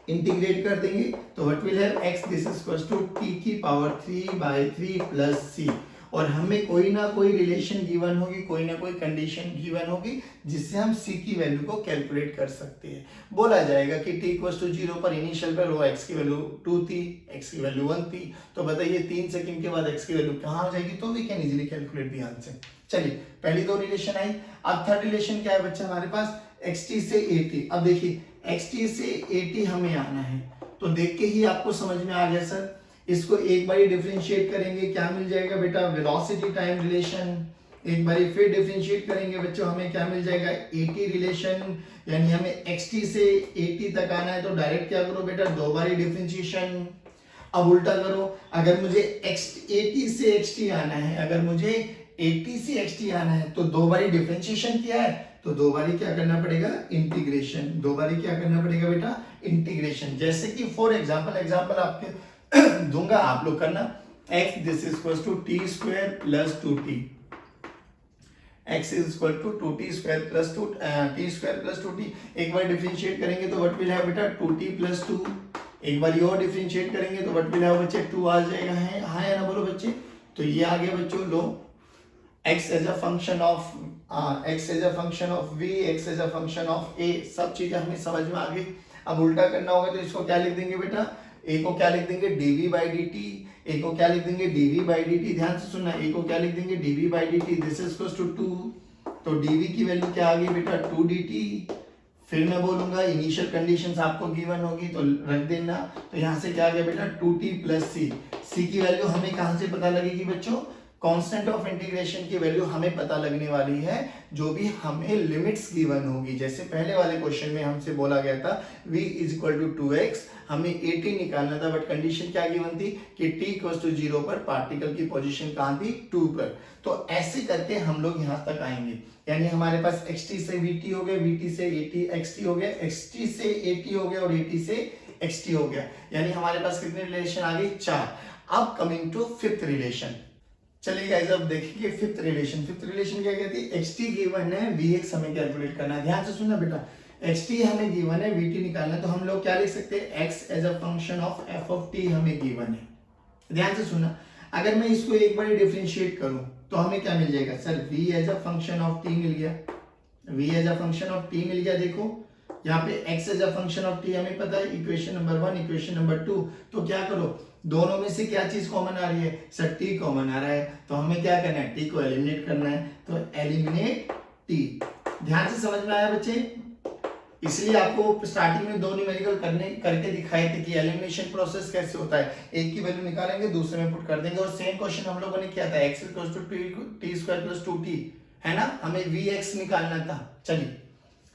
इंटीग्रेट कर देंगे तो what will have x this is equal to t की पावर 3/3 प्लस c। और हमें कोई ना कोई रिलेशन गिवन होगी, कोई ना कोई कंडीशन गिवन होगी जिससे हम c की वैल्यू को कैलकुलेट कर सकते हैं। बोला जाएगा कि t इक्वल टू 0 पर इनिशियल पर x की वैल्यू 2 थी, x की वैल्यू 1 थी। तो बताइए 3 सेकंड के बाद x की वैल्यू कहाँ हो जाएगी, तो we can easily calculate the answer. चलिए पहली दो रिलेशन आई। अब थर्ड रिलेशन क्या है बच्चा हमारे पास, xt से at। अब देखिए xt से at हमें आना है, तो देख के ही आपको समझ में आ गया सर। इसको एक बार डिफरेंशिएट करेंगे, क्या मिल जाएगा बेटा, वेलोसिटी टाइम रिलेशन। एक बार फिर डिफरेंशिएट करेंगे बच्चों, हमें क्या मिल जाएगा, at रिलेशन। यानी हमें xt से at तक आना है, तो डायरेक्ट क्या करो बेटा, दो बार डिफरेंशिएशन। अब उल्टा करो, अगर मुझे at से xt आना है, अगर मुझे at से xt आना है तो दो बार डिफरेंशिएशन किया है, तो दो बारी क्या करना पड़ेगा, इंटीग्रेशन। दो बारी क्या करना पड़ेगा बेटा, इंटीग्रेशन। जैसे कि फॉर एग्जांपल आपके दूंगा, आप लोग करना, x this is equal to t square plus 2t। x is equal to 2t square plus 2t square plus 2t। एक बार डिफरेंशिएट करेंगे तो व्हाट विल हैव बेटा, 2t प्लस 2। एक बार और डिफरेंशिएट करेंगे तो व्हाट विल हैव बच्चे, 2 आ जाएगा। है हाँ या ना बोलो बच्चे। तो ये आ गया बच्चों, लो x as a function of x as a function of v, x as a function of a। सब चीजें हमें समझ में आ गई। अब उल्टा करना होगा तो इसको क्या लिख देंगे बेटा, a को क्या लिख देंगे, dv बाई dt। a को क्या लिख देंगे, dv बाई dt। ध्यान से सुनना, a को क्या लिख देंगे, dv by dt। This is equal to 2। तो dv की वैल्यू क्या आ गई बेटा, 2 dt। फिर मैं बोलूंगा इनिशियल कंडीशंस आपको गिवन होगी तो रख देना। तो यहाँ से क्या आ गया बेटा, 2t प्लस c। c की वैल्यू हमें कहाँ से पता लगेगी बच्चों, कांस्टेंट ऑफ इंटीग्रेशन की वैल्यू हमें पता लगने वाली है जो भी हमें लिमिट्स गिवन होगी। जैसे पहले वाले क्वेश्चन में हमसे बोला गया था v is equal to 2x, हमें at निकालना था, बट कंडीशन क्या गिवन थी कि t इक्वल टू 0 पर पार्टिकल की पोजीशन कहाँ थी, 2 पर। तो ऐसे करके हम लोग यहाँ तक आएंगे। यानी हमारे पास xt से vt हो गया, vt से at xt हो गया, xt से at हो गया और at से xt हो गया। यानी हमारे पास कितने रिलेशन आ गए, 4। अब कमिंग टू फिफ्थ रिलेशन। चलिए गाइस अब देखेंगे फिफ्थ रिलेशन। फिफ्थ रिलेशन क्या कहती है, xt गिवन है, vx हमें कैलकुलेट करना है। ध्यान से सुनना बेटा, xt हमें गिवन है, vt निकालना है। तो हम लोग क्या लिख सकते हैं, x as a function of f of t हमें गिवन है। ध्यान से सुनना, अगर मैं इसको एक बार डिफरेंशिएट करूं तो हमें क्या मिल जाएगा sir, v as a function of t मिल गया, v as a function of t मिल गया। देखो यहाँ पे x as a function of t हमें पता है, इक्वेशन नंबर 1 इक्वेशन नंबर 2। तो क्या करो, दोनों में से क्या चीज कॉमन आ रही है सर, t कॉमन आ रहा है। तो हमें क्या करना है, t को एलिमिनेट करना है। तो एलिमिनेट t। ध्यान से समझ में आया बच्चे, इसलिए आपको स्टार्टिंग में दो न्यूमेरिकल करके दिखाए थे कि एलिमिनेशन प्रोसेस कैसे होता है। एक की वैल्यू निकालेंगे, दूसरे में पुट कर देंगे। और सेम क्वेश्चन हम लोगों ने किया था, x equal to t square plus 2t, है ना, हमें vx निकालना था। चलिए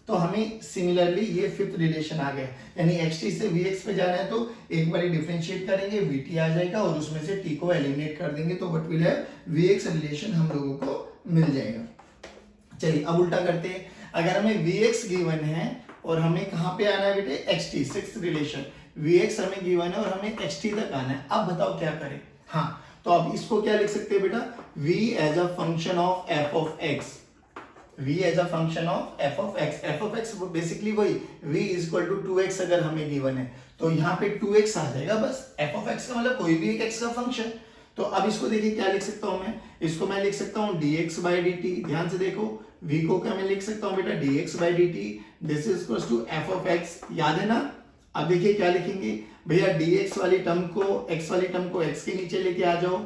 तो हमें सिमिलरली ये फिफ्थ रिलेशन आ गया, यानी xt से vx पे जाना है तो एक बार डिफरेंशिएट करेंगे, vt आ जाएगा और उसमें से t को एलिमिनेट कर देंगे तो what will have, vx relation हम लोगों को मिल जाएगा। चलिए अब उल्टा करते हैं, अगर हमें vx गिवन है और हमें कहां पे आना है बेटे, xt, सिक्स्थ रिलेशन। vx हमें गिवन है और हमें xt तक आना है। अब बताओ क्या करें। हाँ तो अब इसको क्या लिख सकते हैं बेटा, v as a function of f of x। v as a function of f of x। f of x basically वही v is equal to 2x अगर हमें गिवन है तो यहाँ पे 2x आ जाएगा बस। f ऑफ x का मतलब कोई भी एक x का फंक्शन। तो अब इसको देखिए क्या लिख सकता हूं मैं, इसको मैं लिख सकता हूं dx बाई dt। ध्यान से देखो, v को क्या मैं लिख सकता हूं बेटा, dx by dt। This is equal to f of x, याद है ना। अब देखिए क्या लिखेंगे भैया, dx वाली टर्म को, x वाली टर्म को x के नीचे लेके आ जाओ,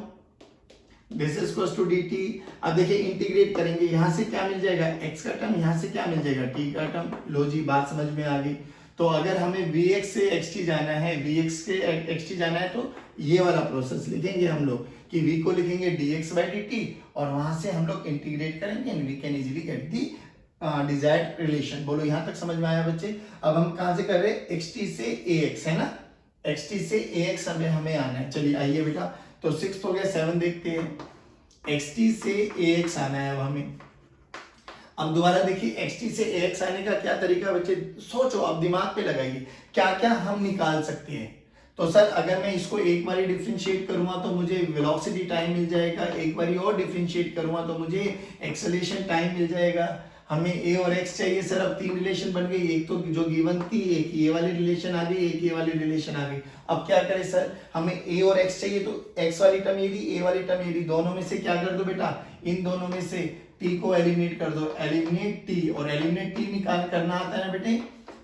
this is equal to dt। अब देखिए इंटीग्रेट करेंगे, यहां से क्या मिल जाएगा, x का टर्म, यहां से क्या मिल जाएगा, t का टर्म। लो जी बात समझ में आ गई। तो अगर हमें vx से xt जाना है, vx से xt जाना है तो ये वाला प्रोसेस लिखेंगे हम लोग कि v को लिखेंगे dx बाई dt और वहां से हम लोग इंटीग्रेट करेंगे and we can easily get the desired relation. बोलो यहां तक समझ में आया बच्चे। अब हम कहां से कर रहे हैं, xt से ax, है ना, xt से ax हमें आना है। चलिए आइए बेटा, तो 6 हो गया, 7 देखते हैं। xt से ax आना है अब हमें। अब दोबारा देखिए xt से ax आने का क्या तरीका बच्चे, सोचो, अब दिमाग पे लगाइए क्या क्या हम निकाल सकते हैं। तो सर अगर मैं इसको एक बारी डिफरेंशिएट करूंगा तो मुझे वेलोसिटी टाइम मिल जाएगा, एक बारी और डिफरेंशिएट करूंगा तो मुझे एक्सेलरेशन टाइम मिल जाएगा। हमें a और x चाहिए सर, अब तीन रिलेशन बन गई, एक तो जो गिवन थी, एक ये वाली रिलेशन आ गई, एक ये वाली रिलेशन आ गई। अब क्या करें सर, हमें a और x चाहिए तो x वाली टर्म ये दी, a वाली टर्म ये दी, दोनों में से क्या कर दो बेटा, इन दोनों में से t को एलिमिनेट कर दो, एलिमिनेट t, और एलिमिनेट t निकाल करना आता है ना बेटे,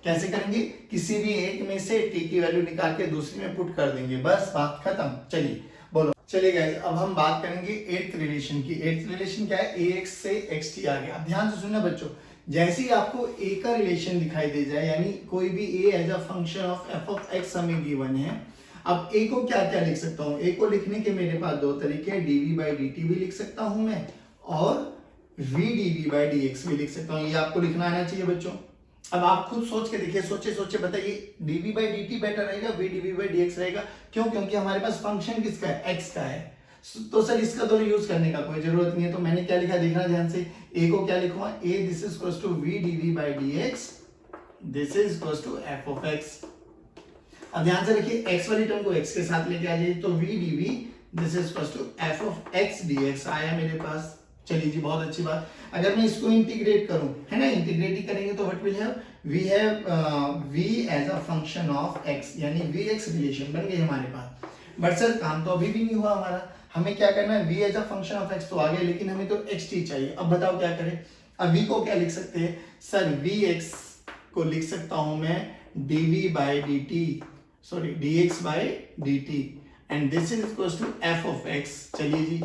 कैसे करेंगे, किसी भी एक में से t की वैल्यू निकाल के दूसरी में पुट कर देंगे, बस बात खत्म। चलिए बोलो, चलिए गाइस अब हम बात करेंगे एट्थ रिलेशन की। एट्थ रिलेशन क्या है, ax से xt आ गया। अब ध्यान से सुनना बच्चों, जैसे ही आपको a का रिलेशन दिखाई दे जाए, यानी कोई भी a as a function of f of x हमें गिवन है, अब a को क्या क्या लिख सकता हूँ, a को लिखने के मेरे पास दो तरीके हैं, dv बाई dt भी लिख सकता हूँ मैं, और v dv बाई dx भी लिख सकता हूँ। ये आपको लिखना आना चाहिए बच्चों। अब आप खुद सोच के देखिए, सोचे सोचे बताइए, dv बाई dt बेटर रहेगा, v dv बाई dx रहेगा, क्यों, क्योंकि हमारे पास फंक्शन किसका है, x का है। तो सर इसका तो यूज करने का कोई जरूरत नहीं है, तो मैंने क्या लिखा देखना ध्यान से, a को क्या लिखूंगा, a this is equals to v dv by dx, this is equals to f of x। अब ध्यान से रखिए, x वाली टर्म को x के साथ लेके आ जाइए, तो v dv this is equals to f of x dx आया मेरे पास। चलिए जी, बहुत अच्छी बात। अगर मैं इसको इंटीग्रेट करूं, है ना, इंटीग्रेट ही करेंगे तो what will have, we have v as a function of x, यानी vx रिलेशन बन गई हमारे पास। बट सर काम तो अभी भी नहीं हुआ हमारा, हमें क्या करना है, v as a function of x तो आ गया, लेकिन हमें तो xt चाहिए। अब बताओ क्या करें। अब v को क्या लिख सकते हैं सर, vx को लिख सकता हूं मैं dv by dt, sorry dx by dt, and this is equals to f of x। चलिए जी,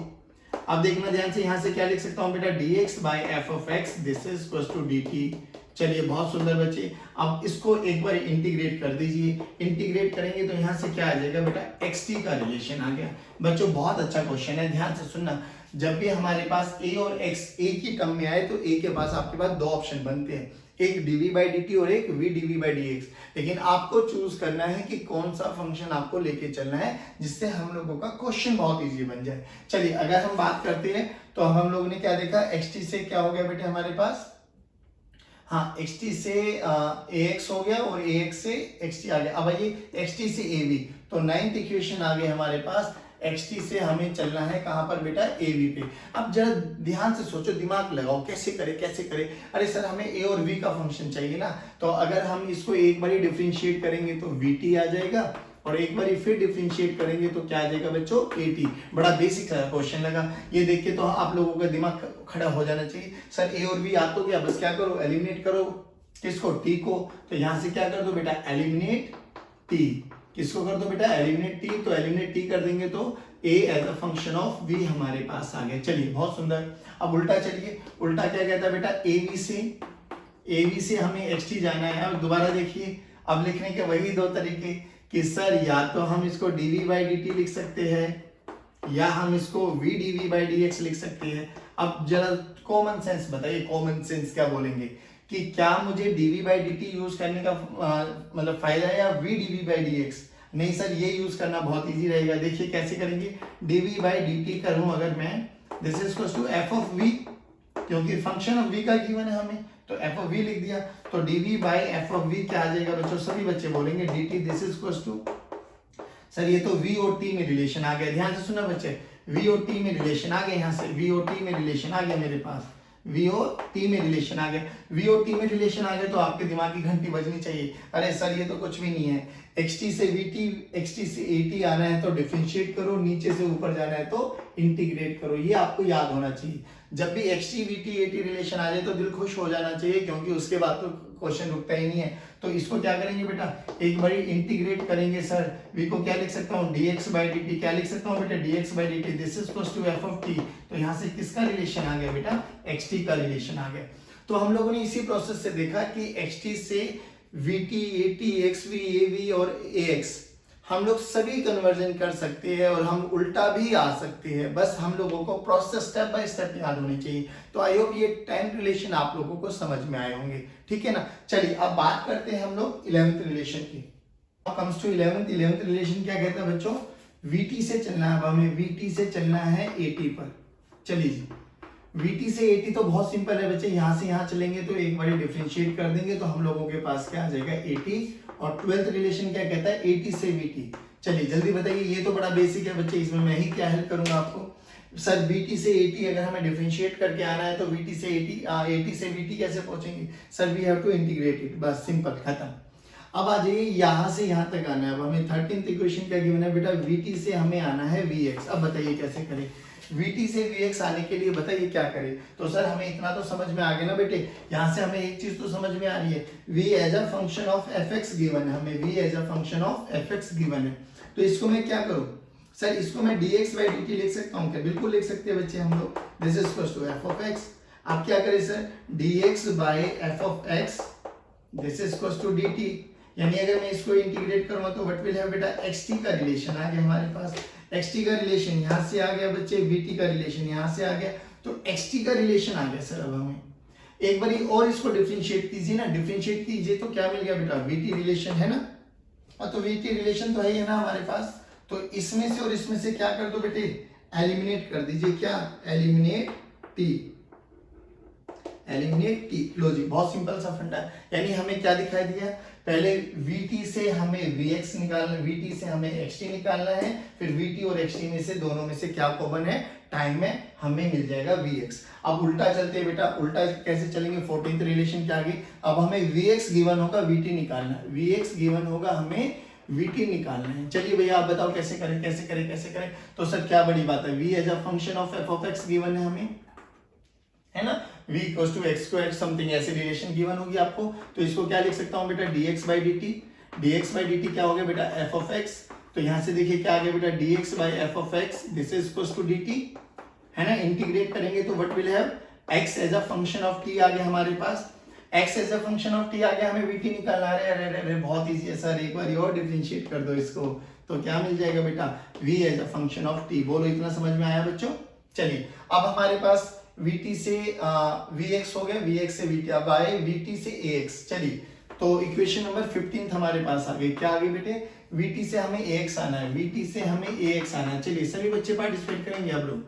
अब देखना ध्यान से, यहां से क्या लिख सकता हूं बेटा, dx by f of x, this is equals to dt। चलिए बहुत सुंदर बच्चे, अब इसको एक बार इंटीग्रेट कर दीजिए। इंटीग्रेट करेंगे तो यहां से क्या आ जाएगा बेटा, xt का रिलेशन आ गया। बच्चों बहुत अच्छा क्वेश्चन है, ध्यान से सुनना। जब भी हमारे पास a और x एक ही टर्म में आए तो a के पास आपके पास दो ऑप्शन बनते हैं, एक dv बाई dt और एक v dv बाई dx, लेकिन आपको चूज करना है कि कौन सा फंक्शन आपको लेके चलना है, जिससे हम लोगों का क्वेश्चन बहुत इजी बन जाए। चलिए अगर हम बात करते हैं तो हम लोगों ने क्या देखा, xt से क्या हो गया बेटे हमारे पास, हाँ xt से ax हो गया और ax से xt आ गया। अब आइए xt से av, तो नाइन्थ इक्वेशन आ गई हमारे पास, xt से हमें चलना है कहां पर बेटा, av पे। अब जरा ध्यान से सोचो, दिमाग लगाओ, कैसे करें कैसे करें। अरे सर हमें a और v का फंक्शन चाहिए ना, तो अगर हम इसको एक बार डिफरेंशिएट करेंगे तो vt आ जाएगा, और एक बार फिर डिफरेंशिएट करेंगे तो क्या आ जाएगा बच्चों, at। बड़ा बेसिक क्वेश्चन लगा, ये देख के तो आप लोगों का दिमाग खड़ा हो जाना चाहिए। सर a और v आ तो गया, बस क्या करो, एलिमिनेट करो किसको, t को, तो यहां से क्या कर दो बेटा, एलिमिनेट t, किसको कर दो बेटा, एलिमिनेट t, तो एलिमिनेट t कर देंगे तो a as a function of v हमारे पास आ गया। चलिए बहुत सुंदर। अब उल्टा चलिए, उल्टा क्या कहता है बेटा, av से हमें xt जाना है। अब दोबारा देखिए, अब लिखने के वही दो तरीके कि सर या तो हम इसको dv बाई dt लिख सकते हैं, या हम इसको v dv बाई dx लिख सकते हैं। अब जरा कॉमन सेंस बताइए, कॉमन सेंस क्या बोलेंगे कि क्या मुझे dv बाई dt यूज करने का मतलब फायदा है, या v dv बाई dx। नहीं सर, ये यूज करना बहुत इजी रहेगा। देखिए कैसे करेंगे, dv बाई dt करूं अगर मैं, this is equals to f of v, क्योंकि फंक्शन ऑफ v का गिवन है हमें, तो f ऑफ v लिख दिया, तो dv by f of v क्या आ जाएगा बच्चों, सभी बच्चे बोलेंगे dt, this is equals to, sir ये तो v और t में रिलेशन आ गया। ध्यान से सुना बच्चे, v और t में रिलेशन आ गया, यहाँ से v और t में रिलेशन आ गया मेरे पास, v और t में रिलेशन आ गया। v और t में रिलेशन आ गया तो आपके दिमाग की घंटी बजनी चाहिए, अरे सर ये तो कुछ भी नहीं है, xt से vt, xt से at आना है तो डिफरेंशिएट करो, नीचे से ऊपर जाना है तो इंटीग्रेट करो, ये आपको याद होना चाहिए। जब भी xt vt at रिलेशन आ जाए तो दिल खुश हो जाना चाहिए, क्योंकि उसके बाद तो क्वेश्चन रुकता ही नहीं है। तो इसको क्या करेंगे बेटा, एक बारी इंटीग्रेट करेंगे। सर v को क्या लिख सकता हूँ, dx बाई dt, क्या लिख सकता हूँ बेटा, dx by dt, this is equals to f of t, तो यहाँ से किसका रिलेशन आ गया बेटा, xt का रिलेशन आ गया। तो हम लोगों ने इसी प्रोसेस से देखा कि xt से vt, at, xv, av और ax हम लोग सभी कन्वर्जन कर सकते हैं, और हम उल्टा भी आ सकते हैं, बस हम लोगों को प्रोसेस स्टेप बाय स्टेप याद होनी चाहिए। तो आई होप ये 10 रिलेशन आप लोगों को समझ में आए होंगे, ठीक है ना। चलिए अब बात करते हैं हम लोग 11th रिलेशन की। कम्स टू 11th रिलेशन क्या कहता है बच्चों, vt से चलना है, अब हमें vt से चलना है at पर, चलिए जी, VT से AT तो बहुत सिंपल है बच्चे, यहाँ से यहाँ चलेंगे तो एक बार डिफरेंशिएट कर देंगे तो हम लोगों के पास क्या आ जाएगा AT, और 12th रिलेशन क्या कहता है AT से VT। चलिए जल्दी बताइए, ये तो बड़ा बेसिक है बच्चे, इसमें मैं ही क्या हेल्प करूंगा आपको। सर VT से AT अगर हमें डिफरेंशिएट करके आना है तो VT से AT से VT कैसे पहुंचेंगे sir, we have to integrate it, बस सिंपल खत्म। अब आ जाइए यहाँ से यहाँ तक आना है, अब हमें 13th इक्वेशन क्या गिवन है बेटा, VT से हमें आना है VX। अब बताइए कैसे करें, VT से VX आने के लिए बताइए क्या करें। तो सर हमें इतना तो समझ में आ गया ना बेटे, यहाँ से हमें एक चीज तो समझ में आ रही है, V as a function of fx given है, हमें V as a function of fx given है। तो इसको मैं क्या करूँ सर, इसको मैं dx by dt लिख सकता हूँ क्या, बिल्कुल लिख सकते हैं बच्चे हम लोग, this is equal to f of x। आप क्या करें sir, dx by f of x this is equal to dt, यानी अगर मैं इसको इंटीग्रेट करूंगा तो व्हाट विल हैव बेटा, xt का रिलेशन आ गया हमारे पास, xt का रिलेशन यहाँ से आ गया बच्चे, vt का रिलेशन यहाँ से आ गया, तो xt का रिलेशन आ गया सर। अब हमें एक बार और इसको डिफरेंशिएट कीजिए ना, डिफरेंशिएट कीजिए तो क्या मिल गया बेटा, vt रिलेशन है ना, और तो vt रिलेशन तो है ही ना हमारे पास, तो इसमें से और इसमें से क्या कर दो बेटे, एलिमिनेट कर दीजिए, क्या एलिमिनेट t, एलिमिनेट t। लो जी, बहुत सिंपल सा फंडा है, यानी हमें क्या दिखाई दिया, पहले VT से हमें VX निकालना, VT से हमें XT निकालना है, फिर VT और XT में से दोनों में से क्या कॉमन है, टाइम में हमें मिल जाएगा VX। अब उल्टा चलते हैं बेटा, उल्टा कैसे चलेंगे, 14th रिलेशन क्या आ गई, अब हमें VX गिवन होगा, VT निकालना है, VX गिवन होगा, हमें VT निकालना है। चलिए भैया आप बताओ कैसे करें, कैसे करें, कैसे करें। तो सर क्या बड़ी बात है, V as a function of f of x given है हमें, है ना, v equals to x square something ऐसे रिलेशन गिवन होगी आपको, तो इसको क्या लिख सकता हूं बेटा, dx by dt, dx by dt क्या हो गया बेटा, f of x। तो यहां से देखिए क्या आ गया बेटा, dx by f of x this is equals to dt, है ना, इंटीग्रेट करेंगे तो what will have, x as a function of t आ गया हमारे पास, x as a function of t आ गया, हमें vt निकालना है। अरे अरे अरे बहुत इजी है सर, एक बार और डिफरेंशिएट कर दो इसको, तो क्या मिल जाएगा बेटा, v as a function of t। बोलो इतना समझ में आया बच्चों। चलिए अब हमारे पास VT से VX हो गया, VX से VT, अब आए VT से AX। चलिए तो इक्वेशन नंबर 15 हमारे पास आ गई, क्या आ गई बेटे, VT से हमें AX आना है, VT से हमें AX आना है। चलिए सभी बच्चे पार्टिसिपेट करेंगे आप लोग।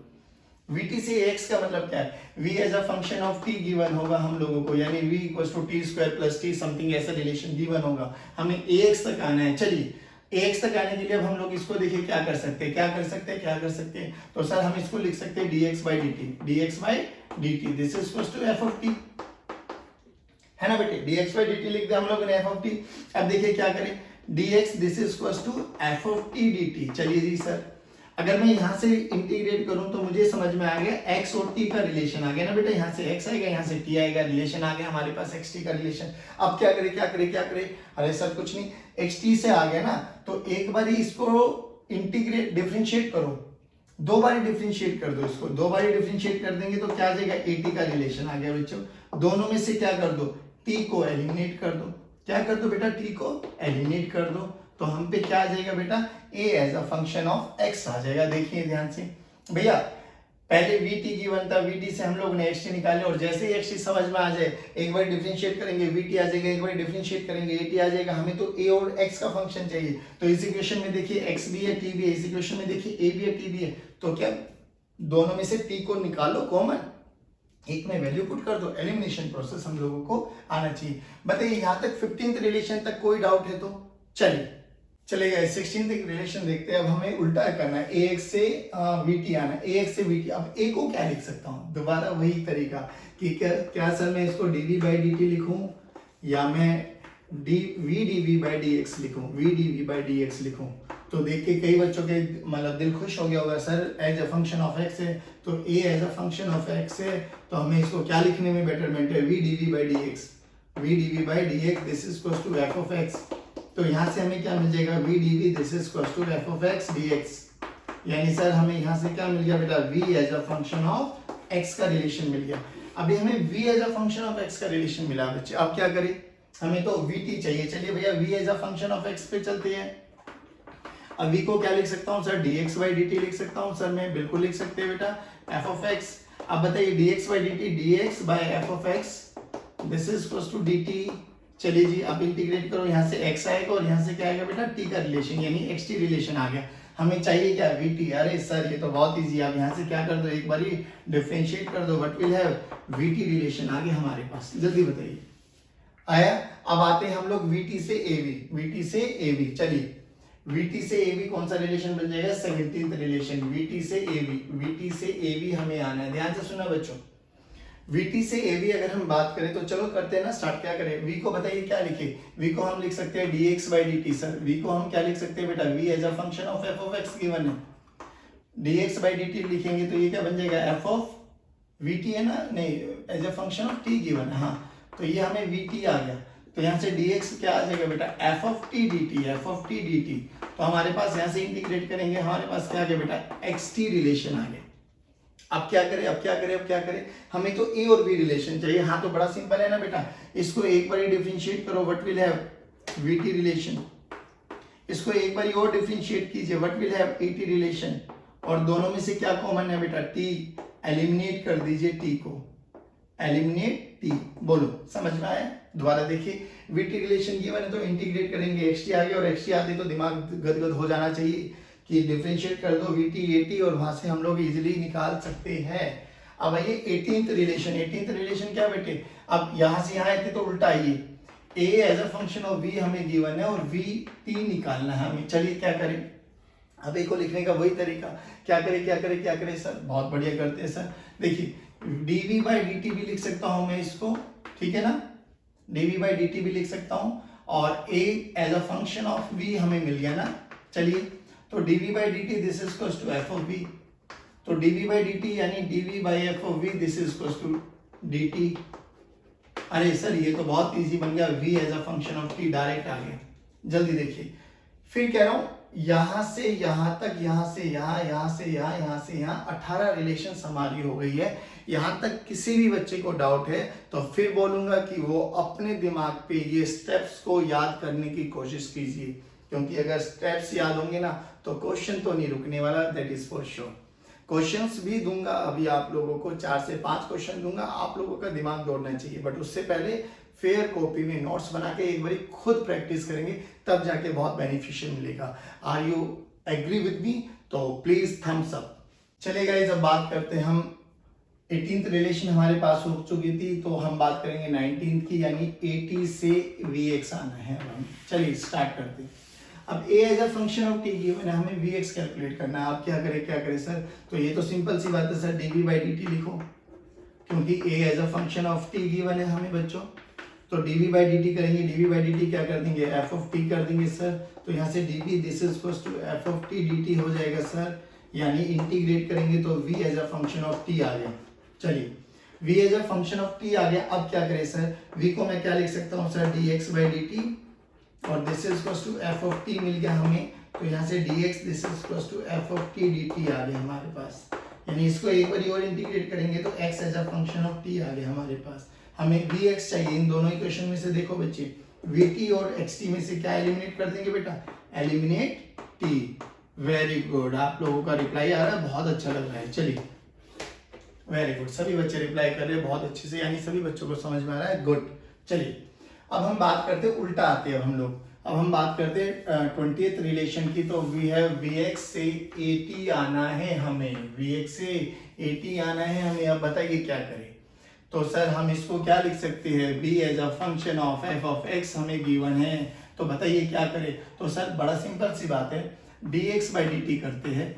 VT से AX का मतलब क्या है, V as a function of t given होगा हम लोगों को, यानी V equals to t square plus t something ऐसा रिलेशन गिवन होगा, हमें AX तक आना है। चलिए AX तक आने के लिए अब हम लोग इसको देखिए क्या कर सकते हैं, क्या कर सकते हैं, क्या कर सकते हैं। तो सर हम इसको लिख सकते हैं dx by dt, dx by dt this is equal to f of t, है ना बेटे, dx by dt लिख दिया हम लोगों ने f of t। अब देखिए क्या करें, dx this is equal to f of t dt। चलिए जी सर, अगर मैं यहाँ से इंटीग्रेट करूं तो मुझे समझ में आ गया x और t का रिलेशन आ गया ना बेटा, यहाँ से x आएगा, यहाँ से t आएगा, रिलेशन आ गया हमारे पास xt का रिलेशन। अब क्या करें, क्या करें, क्या करें, अरे सर कुछ नहीं, xt से आ गया ना, तो एक बार इसको इंटीग्रेट डिफरेंशिएट करो, दो बार डिफरेंशिएट कर दो इसको, दो बार डिफरेंशिएट कर देंगे तो क्या आ जाएगा, at का रिलेशन आ गया बच्चों। दोनों में से क्या कर दो, t को एलिमिनेट कर दो, क्या कर दो बेटा, t को एलिमिनेट कर दो, तो हम पे क्या आ जाएगा बेटा, a as a function of x आ जाएगा। देखिए ध्यान से भैया, पहले vt गिवन था, vt से हम लोग ने xt निकाले, और जैसे ही xt समझ में आ जाए एक बार डिफरेंशिएट करेंगे vt आ जाएगा, एक बार डिफरेंशिएट करेंगे at आ जाएगा। हमें तो a और x का फंक्शन चाहिए, तो इस इक्वेशन में देखिए x भी है t भी है, इस इक्वेशन में देखिए a भी है t भी है, तो क्या दोनों में से t को निकालो कॉमन, एक में वैल्यू पुट कर दो, एलिमिनेशन प्रोसेस हम लोगों को आना चाहिए। बताइए यहाँ तक 15th रिलेशन तक कोई डाउट है तो चलिए चलेगा। 16th रिलेशन देखते हैं, अब हमें उल्टा करना है, ax से vt आना है, ax से vt। अब a को क्या लिख सकता हूँ, दोबारा वही तरीका कि क्या सर मैं इसको dv by dt लिखूं, या मैं v dv by dx लिखूं, v dv by dx लिखूं। तो देख के कई बच्चों के मतलब दिल खुश हो गया होगा, sir as a function of x है तो a as a function of x है, तो हमें इसको क्या लिखने में बेटरमेंट है, v dv by dx, v dv by dx this is equal to f of x। तो यहाँ से हमें क्या मिल जाएगा, v dv this is equal to f of x dx, यानी सर हमें यहाँ से क्या मिल गया बेटा, v as a function of x का रिलेशन मिल गया। अभी हमें v as a function of x का रिलेशन मिला बच्चे, अब क्या करें, हमें तो vt चाहिए। चलिए भैया v as a function of x पे चलते हैं। अब v को क्या लिख सकता हूँ सर, dx by dt लिख सकता हूँ सर, मैं बिल्कुल लिख सकते हैं बेटा f of x। अब बताइए dx by dt, dx by f of x this is equal to dt। चलिए जी अब इंटीग्रेट करो, यहाँ से x आएगा और यहाँ से क्या आएगा बेटा, t का रिलेशन यानी xt रिलेशन आ गया। हमें चाहिए क्या, वी टी। अरे सर ये तो बहुत ईजी, आप यहाँ से क्या कर दो, एक बार डिफ्रेंशिएट कर दो, what will have we T relation आ गया हमारे पास। जल्दी बताइए, आया। अब आते हैं हम लोग वीटी से एवी, वीटी से एवी। चलिए वीटी से एवी कौन सा रिलेशन बन जाएगा, 17th रिलेशन, वीटी से एवी। वीटी से एवी हमें आना है, ध्यान से सुना बच्चों। वीटी से एवी अगर हम बात करें तो चलो करते हैं ना स्टार्ट। क्या करें, वी को बताइए क्या लिखे, वी को हम लिख सकते हैं dx by dt। Sir V को हम क्या लिख सकते हैं बेटा, v as a function of f of x given है, dx by dt लिखेंगे तो ये क्या बन जाएगा, f of vt है ना, नहीं as a function of t given है, हाँ तो ये हमें vt आ गया। तो यहाँ से dx क्या आ जाएगा बेटा, f of t dt, f of t dt। तो हमारे पास यहाँ से इंटीग्रेट करेंगे, हमारे पास क्या आ गया बेटा, xt रिलेशन आ गया। अब क्या करें, अब क्या करें, अब क्या करें, हमें तो a और b रिलेशन चाहिए। हाँ तो बड़ा सिंपल है ना बेटा, इसको एक बार डिफरेंशिएट करो, what will have vt relation. इसको एक बार और डिफरेंशिएट कीजिए, what will have at relation. और दोनों में से क्या कॉमन है बेटा, t। एलिमिनेट कर दीजिए t को, एलिमिनेट t। बोलो समझ में आया, दोबारा देखिए। vt रिलेशन गिवन है तो इंटीग्रेट करेंगे, xt आ गया, और xt आते तो दिमाग गदगद हो जाना चाहिए कि डिफरेंशिएट कर दो vt at, और वहां से हम लोग इजीली निकाल सकते हैं। अब आइए 18th रिलेशन। 18th रिलेशन क्या बेटे, अब यहां से यहां आते तो उल्टा आइए, a as a function of v हमें गिवन है और vt निकालना है हमें। चलिए क्या करें, अब a को लिखने का वही तरीका, क्या करें क्या करें क्या करें सर, बहुत बढ़िया करते हैं सर। देखिए dv by dt भी लिख सकता हूं मैं इसको, ठीक है ना, dv by dt भी लिख सकता हूं, और a as a function of v हमें मिल गया ना। चलिए तो dv by dt this is equals to f of v, तो dv by dt यानी dv by f of v this is equals to dt। अरे सर ये तो बहुत इजी बन गया, v as a function of t direct आ गया। जल्दी देखिए, फिर कह रहा हूं यहां से यहां तक, यहां से यहां, यहां से यहां, यहां से यहां 18 रिलेशन हमारी हो गई है। यहां तक किसी भी बच्चे को डाउट है तो फिर बोलूंगा कि वो अपने दिमाग पे ये स्टेप्स को याद करने की कोशिश कीजिए, क्योंकि अगर स्टेप्स याद होंगे ना तो क्वेश्चन तो नहीं रुकने वाला, that is for sure. Questions भी दूंगा अभी आप लोगों को, 4 से 5 क्वेश्चन दूंगा, आप लोगों का दिमाग दौड़ना चाहिए, बट उससे पहले फेयर कॉपी में नोट्स बना के एक बार खुद प्रैक्टिस करेंगे, तब जाके बहुत बेनिफिशियल मिलेगा। Are you agree with me, तो प्लीज थम्स अप। चलिए गाइस, अब बात करते हैं हम 18th रिलेशन हमारे पास हो चुकी थी, तो हम बात करेंगे 19th की, यानी 80 से vx आना है हम। चलिए स्टार्ट करते हैं। अब a as a function of t given है, हमें vx कैलकुलेट करना है। आप क्या करें सर, तो ये तो सिंपल सी बात है सर, dv by dt लिखो, क्योंकि a as a function of t given है हमें बच्चों। तो dv by dt करेंगे, dv by dt क्या कर देंगे, f of t कर देंगे सर। तो यहाँ से dv this is equals to f of t dt हो जाएगा सर, यानी इंटीग्रेट करेंगे तो v as a function of t आ गया। चलिए v as a function of t आ गया। अब क्या करें सर, v को मैं क्या लिख सकता हूँ सर, dx by dt, और this is equals to f of t मिल गया हमें, तो यहाँ से dx this is equals to f of t dt आ गया हमारे पास। यानी इसको एक बार और इंटीग्रेट करेंगे तो x as a function of t आ गया हमारे पास। हमें vx चाहिए, इन दोनों इक्वेशन में से देखो बच्चे, vt और xt में से क्या एलिमिनेट कर देंगे बेटा, एलिमिनेट t। वेरी गुड, आप लोगों का रिप्लाई आ रहा है, बहुत अच्छा लग रहा है। चलिए वेरी गुड, सभी बच्चे रिप्लाई कर रहे हैं बहुत अच्छे से, यानी सभी बच्चों को समझ में आ रहा है, गुड। चलिए अब हम बात करते हैं, उल्टा आते हैं अब हम लोग। अब हम बात करते हैं 20th रिलेशन की, तो वी हैव vx से 80 आना है हमें, vx से 80 आना है हमें। अब बताइए क्या करें, तो सर हम इसको क्या लिख सकते हैं, v as a function of f of x हमें गिवन है, तो बताइए क्या करें। तो सर बड़ा सिंपल सी बात है, dx by dt करते हैं,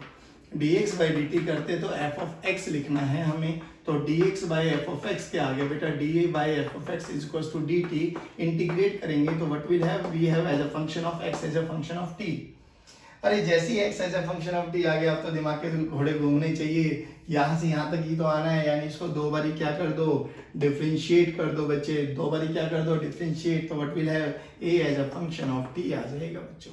dx by dt करते तो f of x लिखना है हमें। तो dx by f of x क्या आ गया बेटा, dA by f of x is equals to dt। Integrate करेंगे तो what will have, we have as a function of x as a function of t। अरे जैसी x as a function of t आ गया, अब तो दिमाग के घोड़े घूमने चाहिए, यहाँ से यहाँ तक ही तो आना है, यानी इसको दो बारी क्या कर दो, डिफरेंशिएट कर दो बच्चे, दो बारी क्या कर दो, डिफरेंशिएट, तो what will have a as a function of t आ जाएगा बच्चों।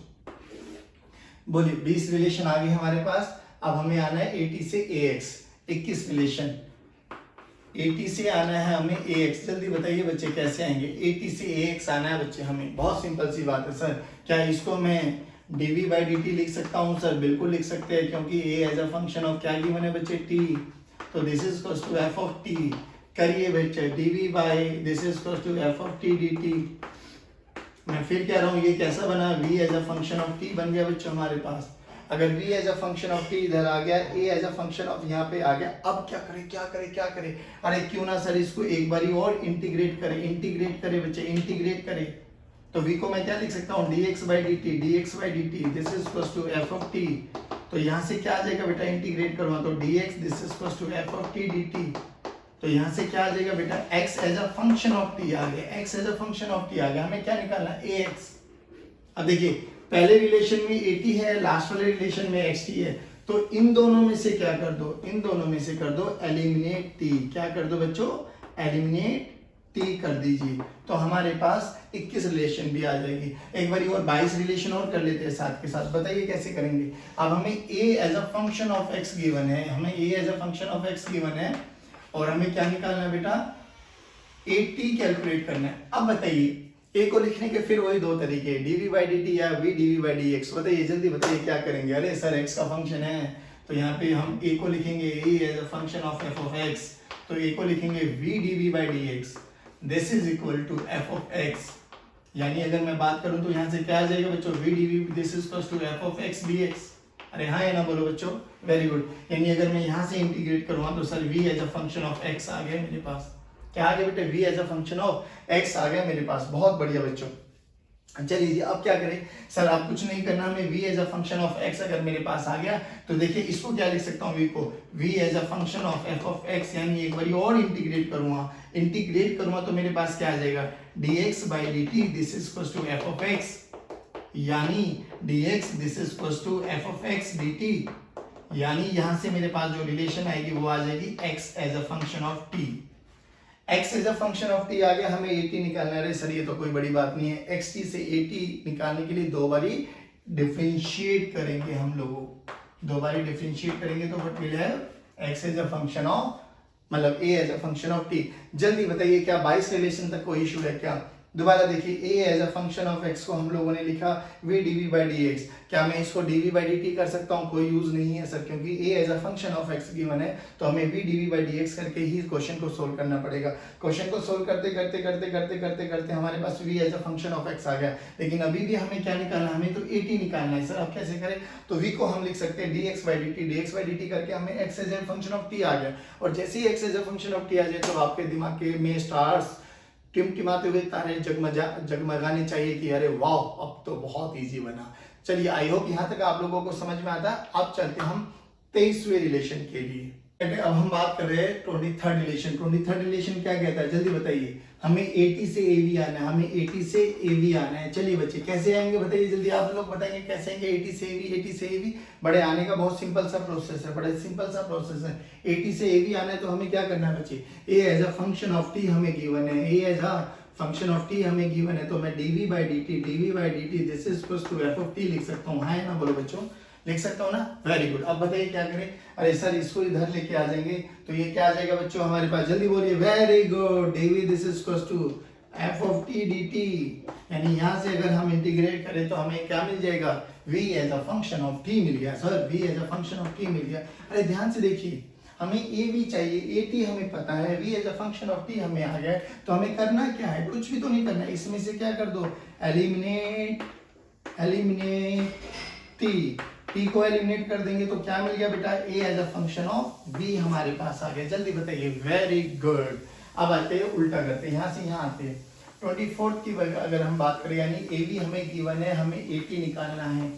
बोलिए 20 रिलेशन आ गए हमारे पास। अब हमें आना है 80 से ax, 21 रिलेशन, 80 से आना है हमें ax। जल्दी बताइए बच्चे कैसे आएंगे, 80 से ax आना है बच्चे हमें, बहुत सिंपल सी बात है सर। क्या इसको मैं dv by dt लिख सकता हूँ सर, बिल्कुल लिख सकते हैं, क्योंकि a as a function of क्या गिवन है बच्चे, t। तो this is equals to f of t। करिए बच्चे, dv by this is equals to f of t dt। मैं फिर कह रहा हूँ ये कैसा बना, v as a function of t बन गया बच्चों हमारे पास। अगर v as a function of t इधर आ गया, a as a function of यहाँ पे आ गया, अब क्या करें क्या करें क्या करें? अरे क्यों ना सर इसको एक बारी और इंटीग्रेट करें बच्चे, इंटीग्रेट करें। तो v को मैं क्या लिख सकता हूँ, dx by dt, this is equals to f of t। तो यहाँ से क्या आ जाएगा बेटा, इंटीग्रेट करूँगा तो dx this is equals to f of t dt। तो यहाँ से क्या आ जाएगा बेटा, x as a function of t आ गया, x as a function of t आ गया। हमें क्या निकालना है, ax। अब देखिए पहले रिलेशन में at है, लास्ट वाले रिलेशन में xt है, तो इन दोनों में से क्या कर दो, इन दोनों में से कर दो एलिमिनेट t। क्या कर दो बच्चों, एलिमिनेट t कर दीजिए, तो हमारे पास 21 रिलेशन भी आ जाएगी। एक बार और 22 रिलेशन और कर लेते हैं साथ के साथ, बताइए कैसे करेंगे। अब हमें a as a function of x given है, हमें a as a function of x given है, और हमें क्या निकालना है बेटा, at कैलकुलेट करना है। अब बताइए a को लिखने के फिर वही दो तरीके, dv by dt या v dv by dx। बताइए जल्दी बताइए क्या करेंगे। अरे सर x का फंक्शन है, तो यहाँ पे हम a को लिखेंगे a as a function of f of x, तो a को लिखेंगे v dv by dx, this is equal to f of x। यानी अगर मैं बात करूं तो यहाँ से क्या आ जाएगा बच्चों, v dv this is equal to f of x dx। अरे हाँ है ना, बोलो बच्चों, वेरी गुड। यानी अगर मैं यहाँ से इंटीग्रेट करूँगा तो sir v as a function of x आ गया मेरे पास। क्या आ गया बेटे, v as a function of x आ गया मेरे पास। बहुत बढ़िया बच्चों। चलिए जी, अब क्या करें सर, अब कुछ नहीं करना हमें, v as a function of x अगर मेरे पास आ गया तो देखिए इसको क्या लिख सकता हूँ, v को v as a function of f of x, यानी एक बार और इंटीग्रेट करूंगा तो मेरे पास क्या आ जाएगा, dx by dt this is equal to f of x, यानी dx this is equal to f of x dt। यानी यहां से मेरे पास जो रिलेशन आएगी वो आ जाएगी x as a function of t। x as a function of t आ गया, हमें at निकालना है। अरे सर ये तो कोई बड़ी बात नहीं है, xt से at निकालने के लिए दो बारी डिफरेंशिएट करेंगे हम लोगों, दो बारी डिफरेंशिएट करेंगे तो what will have, x as a function of, मतलब a as a function of t। जल्दी बताइए क्या 22 रिलेशन तक कोई इशू है क्या? दोबारा देखिए, a as a function of x को हम लोगों ने लिखा v dv by dx। क्या मैं इसको dv by dt कर सकता हूँ? कोई यूज नहीं है सर, क्योंकि a as a function of x given है, तो हमें v dv by dx करके ही क्वेश्चन को सोल्व करना पड़ेगा। क्वेश्चन को सोल्व करते हमारे पास v as a function of x आ गया, लेकिन अभी भी हमें क्या निकालना है, हमें तो at निकालना है। सर अब कैसे करें, तो v को हम लिख सकते हैं dx by dt करके हमें x as a function of t आ गया, और जैसे ही x as a function of t आ जाए तो आपके दिमाग के में स्टार्स टिमटिमाते हुए तारे जगमगाने चाहिए कि अरे वाह अब तो बहुत इजी बना। चलिए आई होप यहाँ तक आप लोगों को समझ में आता है। अब चलते हम 23वें रिलेशन के लिए। अब हम बात कर रहे हैं 23rd रिलेशन। 23rd रिलेशन क्या कहता है, जल्दी बताइए। हमें 80 से AV आना है, हमें 80 से AV आना है। चलिए बच्चे कैसे आएंगे बताइए जल्दी, आप लोग बताएंगे कैसे आएंगे 80 से AV। 80 से AV बड़े आने का बहुत सिंपल सा प्रोसेस है, बड़ा सिंपल सा प्रोसेस है। 80 से AV आना है तो हमें क्या करना है बच्चे, a as a function of t हमें गिवन है, a as a function of t हमें गिवन है, तो मैं dv by dt this is equal to f of t लिख सकता हूँ। हाँ ना, बोलो बच्चों, लिख सकता हूँ ना, वेरी गुड। अब बताइए क्या करें, अरे सर इसको इधर लेके आ जाएंगे तो ये क्या आ जाएगा बच्चों हमारे पास, जल्दी बोलिए, very good. dv this is equal to f of t dt, यानी यहाँ से अगर हम इंटीग्रेट करें तो हमें क्या मिल जाएगा, v as a function of t मिल गया। Sir v as a function of t मिल गया। अरे ध्यान से देखिए, हमें a v चाहिए, a t हमें पता है, v as a function of t हमें आ गया, तो हमें करना क्या है, कुछ भी तो नहीं करना, इसमें से क्या कर दो, एलिमिनेट t को एलिमिनेट कर देंगे तो क्या मिल गया बेटा, a as a function of v हमारे पास आ गया। जल्दी बताइए, वेरी गुड। अब आते हैं उल्टा करते हैं, यहाँ से यहाँ आते हैं। 24th की अगर हम बात करें, यानी ab हमें गिवन है, हमें at निकालना है।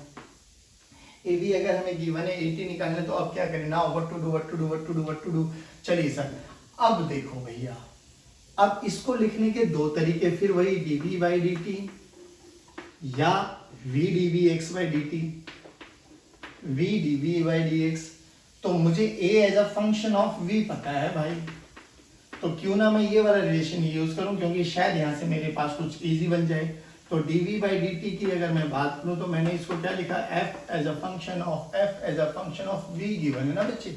ab अगर हमें गिवन है, at निकालना है, तो अब क्या करें ना, व्हाट टू डू। चलिए सर अब देखो भैया, अब इसको लिखने के दो तरीके, फिर वही dv by dt या v dvx by dt, v dv by dx। तो मुझे a as a function of v पता है भाई, तो क्यों ना मैं ये वाला रिलेशन यूज करूं, क्योंकि शायद यहाँ से मेरे पास कुछ इजी बन जाए। तो dv by dt की अगर मैं बात करूं तो मैंने इसको क्या लिखा, f as a function of v given है ना बच्चे,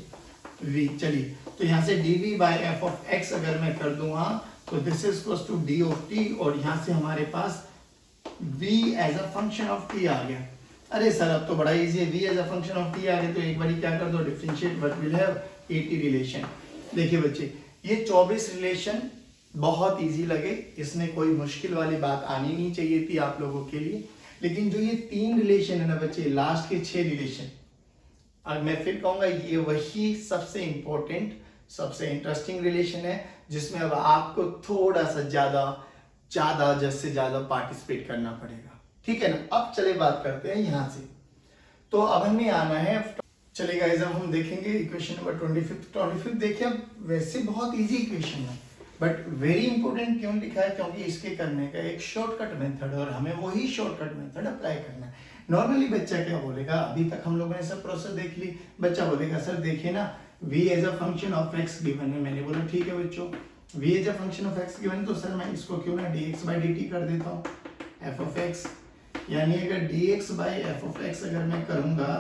v। चलिए तो यहाँ से dv by f of x अगर मैं कर दूंगा तो this is equal to d of t, और यहाँ से हमारे पास v as a function of t आ गया। अरे सर अब तो बड़ा इजी है, v as a function of t आ गया, तो एक बार क्या कर दो, differentiate what will have 80 relation. देखिए बच्चे, ये 24 रिलेशन बहुत इजी लगे, इसमें कोई मुश्किल वाली बात आनी नहीं चाहिए थी आप लोगों के लिए, लेकिन जो ये 3 रिलेशन है ना बच्चे, लास्ट के 6 रिलेशन, और मैं फिर कहूंगा ये वही सबसे इंपॉर्टेंट, सबसे इंटरेस्टिंग रिलेशन है जिसमें अब आपको थोड़ा सा ज्यादा से ज्यादा पार्टिसिपेट करना पड़ेगा, ठीक है ना। अब चले बात करते हैं यहां से। तो अब हमें आना है, चलिए गाइस अब हम देखेंगे इक्वेशन नंबर 25 देखिए। अब वैसे बहुत इजी इक्वेशन है बट वेरी इंपॉर्टेंट क्यों लिखा है, क्योंकि इसके करने का एक शॉर्टकट मेथड और हमें वही शॉर्टकट मेथड अप्लाई करना है। नॉर्मली बच्चा क्या बोलेगा, अभी तक हम लोगों ने सब प्रोसेस देख ली, बच्चा बोलेगा सर देखिए ना v as a function of x given है। मैंने बोला ठीक है बच्चों, v as a function of x given है तो सर मैं इसको क्यों ना dx by dt कर देता हूँ f of x, यानी अगर dx by f of x अगर मैं करूंगा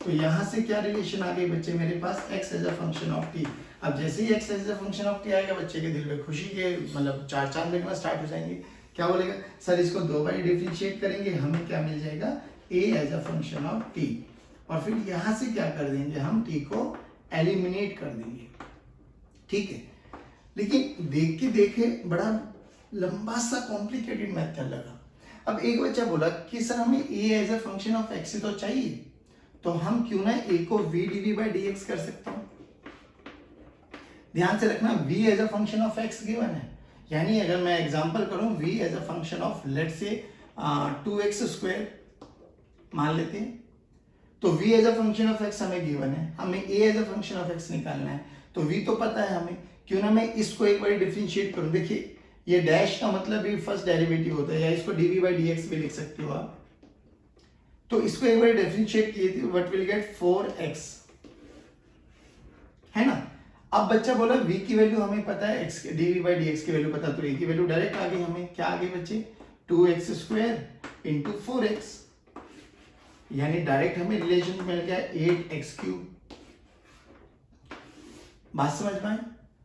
तो यहां से क्या रिलेशन आ गई बच्चे मेरे पास, x as a function of t। अब जैसे ही x as a function of t आएगा बच्चे के दिल में खुशी के मतलब चार चांद लगना स्टार्ट हो जाएंगे। क्या बोलेगा सर इसको 2 बार डिफरेंशिएट करेंगे, हमें क्या मिल जाएगा a as a function of t, और फिर यहां से क्या कर देंगे हम t को एलिमिनेट कर देंगे, ठीक है। लेकिन देख के देखे बड़ा लंबा सा कॉम्प्लिकेटेड मेथड लगा। अब एक बच्चा बोला कि सर हमें a as a function of x तो चाहिए, तो हम क्यों ना a को v dv by dx कर सकता हूं। ध्यान से रखना v as a function of x given है, यानी अगर मैं एग्जांपल करूं v as a function of let's say 2x square मान लेते हैं, तो v as a function of x हमें गिवन है, हमें a as a function of x निकालना है। तो v तो पता है हमें, क्यों ना मैं इसको एक बार डिफरेंशिएट करूं। देखिए ये डैश का मतलब भी फर्स्ट डेरिवेटिव होता है, या इसको dv by dx भी लिख सकते हो आप। तो इसको एक बार डिफरेंशिएट किए थे, व्हाट विल गेट 4x, है ना। अब बच्चा बोला v की वैल्यू हमें पता है, x dv by dx की वैल्यू पता, तो a की वैल्यू डायरेक्ट आ गई हमें। क्या आ गई बच्चे 2x स्क्वायर इंटू 4x, यानी डायरेक्ट हमें रिलेशन मिल गया 8x क्यूब। बात समझ में आए।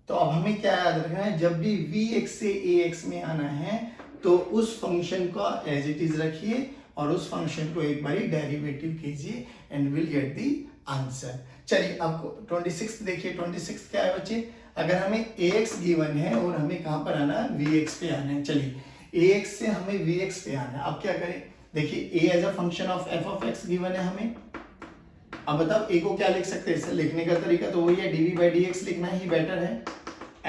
तो अब हमें क्या याद रखना है, जब भी vx से ax में आना है तो उस फंक्शन को एज इट इज रखिए और उस फंक्शन को एक बार डेरिवेटिव कीजिए and will get the answer. चलिए आपको 26 देखिए, 26 क्या है बच्चे, अगर हमें ax गिवन है और हमें कहां पर आना है vx पे आना है। चलिए ax से हमें vx पे आना है। अब क्या करें, देखिए a as a function of f of x given है हमें। अब बताओ a को क्या लिख सकते हैं, लिखने का तरीका तो वही है, dv by dx लिखना ही बेटर है।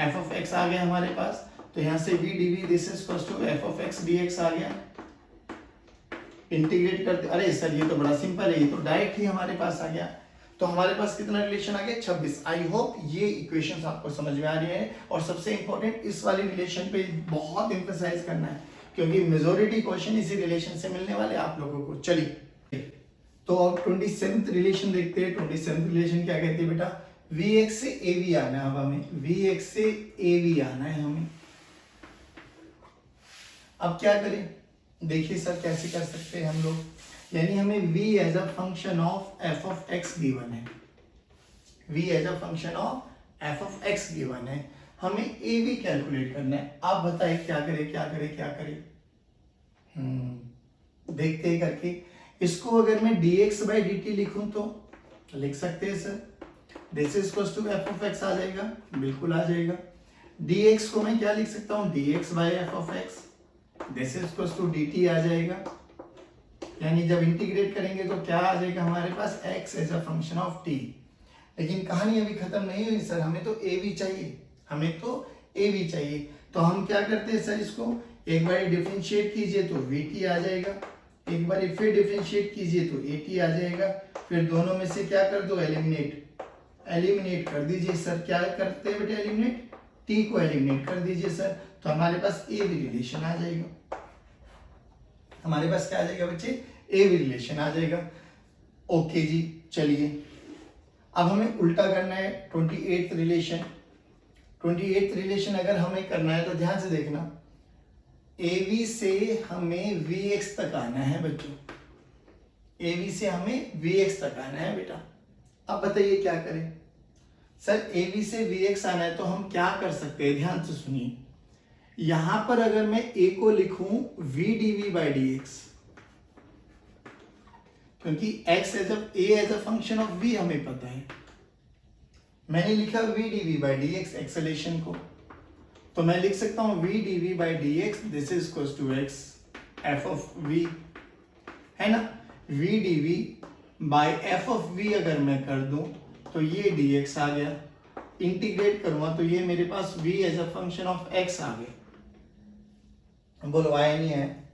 f of x आ गया हमारे पास, तो यहां से v dv this is equal to f of x dx आ गया। इंटीग्रेट करते, अरे सर ये तो बड़ा सिंपल है, ये तो डायरेक्ट ही हमारे पास आ गया। तो हमारे पास कितना रिलेशन आ गया 26। आई होप ये इक्वेशंस आपको समझ में आ रही है, और सबसे इंपॉर्टेंट इस वाले रिलेशन पे बहुत एम्फसाइज करना है क्योंकि मेजॉरिटी क्वेश्चन इसी रिलेशन से मिलने वाले आप लोगों को। चलिए तो अब 27th रिलेशन देखते हैं। 27th रिलेशन क्या कहती है बेटा, vx से av आना है। अब हमें vx से av आना है हमें। अब क्या करें, देखिए सर कैसे कर सकते हैं हम लोग, यानी हमें v as a function of f of x given है, v as a function of f of x given है, हमें av कैलकुलेट करना है। आप बताइए क्या करें क्या करें क्या करें। देखते हैं करके। इसको अगर मैं dx by dt लिखूं तो लिख सकते हैं sir, this is equal to f of x आ जाएगा, बिल्कुल आ जाएगा। dx को मैं क्या लिख सकता हूं, dx by f of x, this is equal to dt आ जाएगा। यानी जब इंटीग्रेट करेंगे तो क्या आ जाएगा हमारे पास, x as a function of t। लेकिन कहानी अभी खत्म नहीं हुई सर, हमें तो a भी चाहिए, हमें तो a भी चाहिए। तो हम क्या करते हैं सर, इसको एक बार डिफरेंशिएट कीजिए तो vt आ जाएगा, एक बार फिर डिफरेंशिएट कीजिए तो at आ जाएगा, फिर दोनों में से क्या कर दो, एलिमिनेट कर दीजिए सर। क्या करते हैं बेटे, एलिमिनेट, t को एलिमिनेट कर दीजिए सर, तो हमारे पास a भी रिलेशन आ जाएगा। हमारे पास क्या आ जाएगा बच्चे, a भी रिलेशन आ जाएगा। ओके जी, चलिए अब हमें उल्टा करना है। 28th रिलेशन, 28th रिलेशन अगर हमें करना है तो ध्यान से देखना, AV से हमें VX तक आना है बच्चों, AV से हमें VX तक आना है बेटा। अब बताइए क्या करें सर, AV से VX आना है तो हम क्या कर सकते हैं, ध्यान से सुनिए। यहां पर अगर मैं A को लिखूं v dv by dx, क्योंकि x as a function of v हमें पता है, मैंने लिखा v dv by dx acceleration को, तो मैं लिख सकता हूं v dv by dx this is equal to x f of v, है ना। v dv by F of V अगर मैं कर दूं तो ये dx आ गया, इंटीग्रेट करूंगा तो ये मेरे पास v as a function of x आ गया। बोलो आया नहीं है?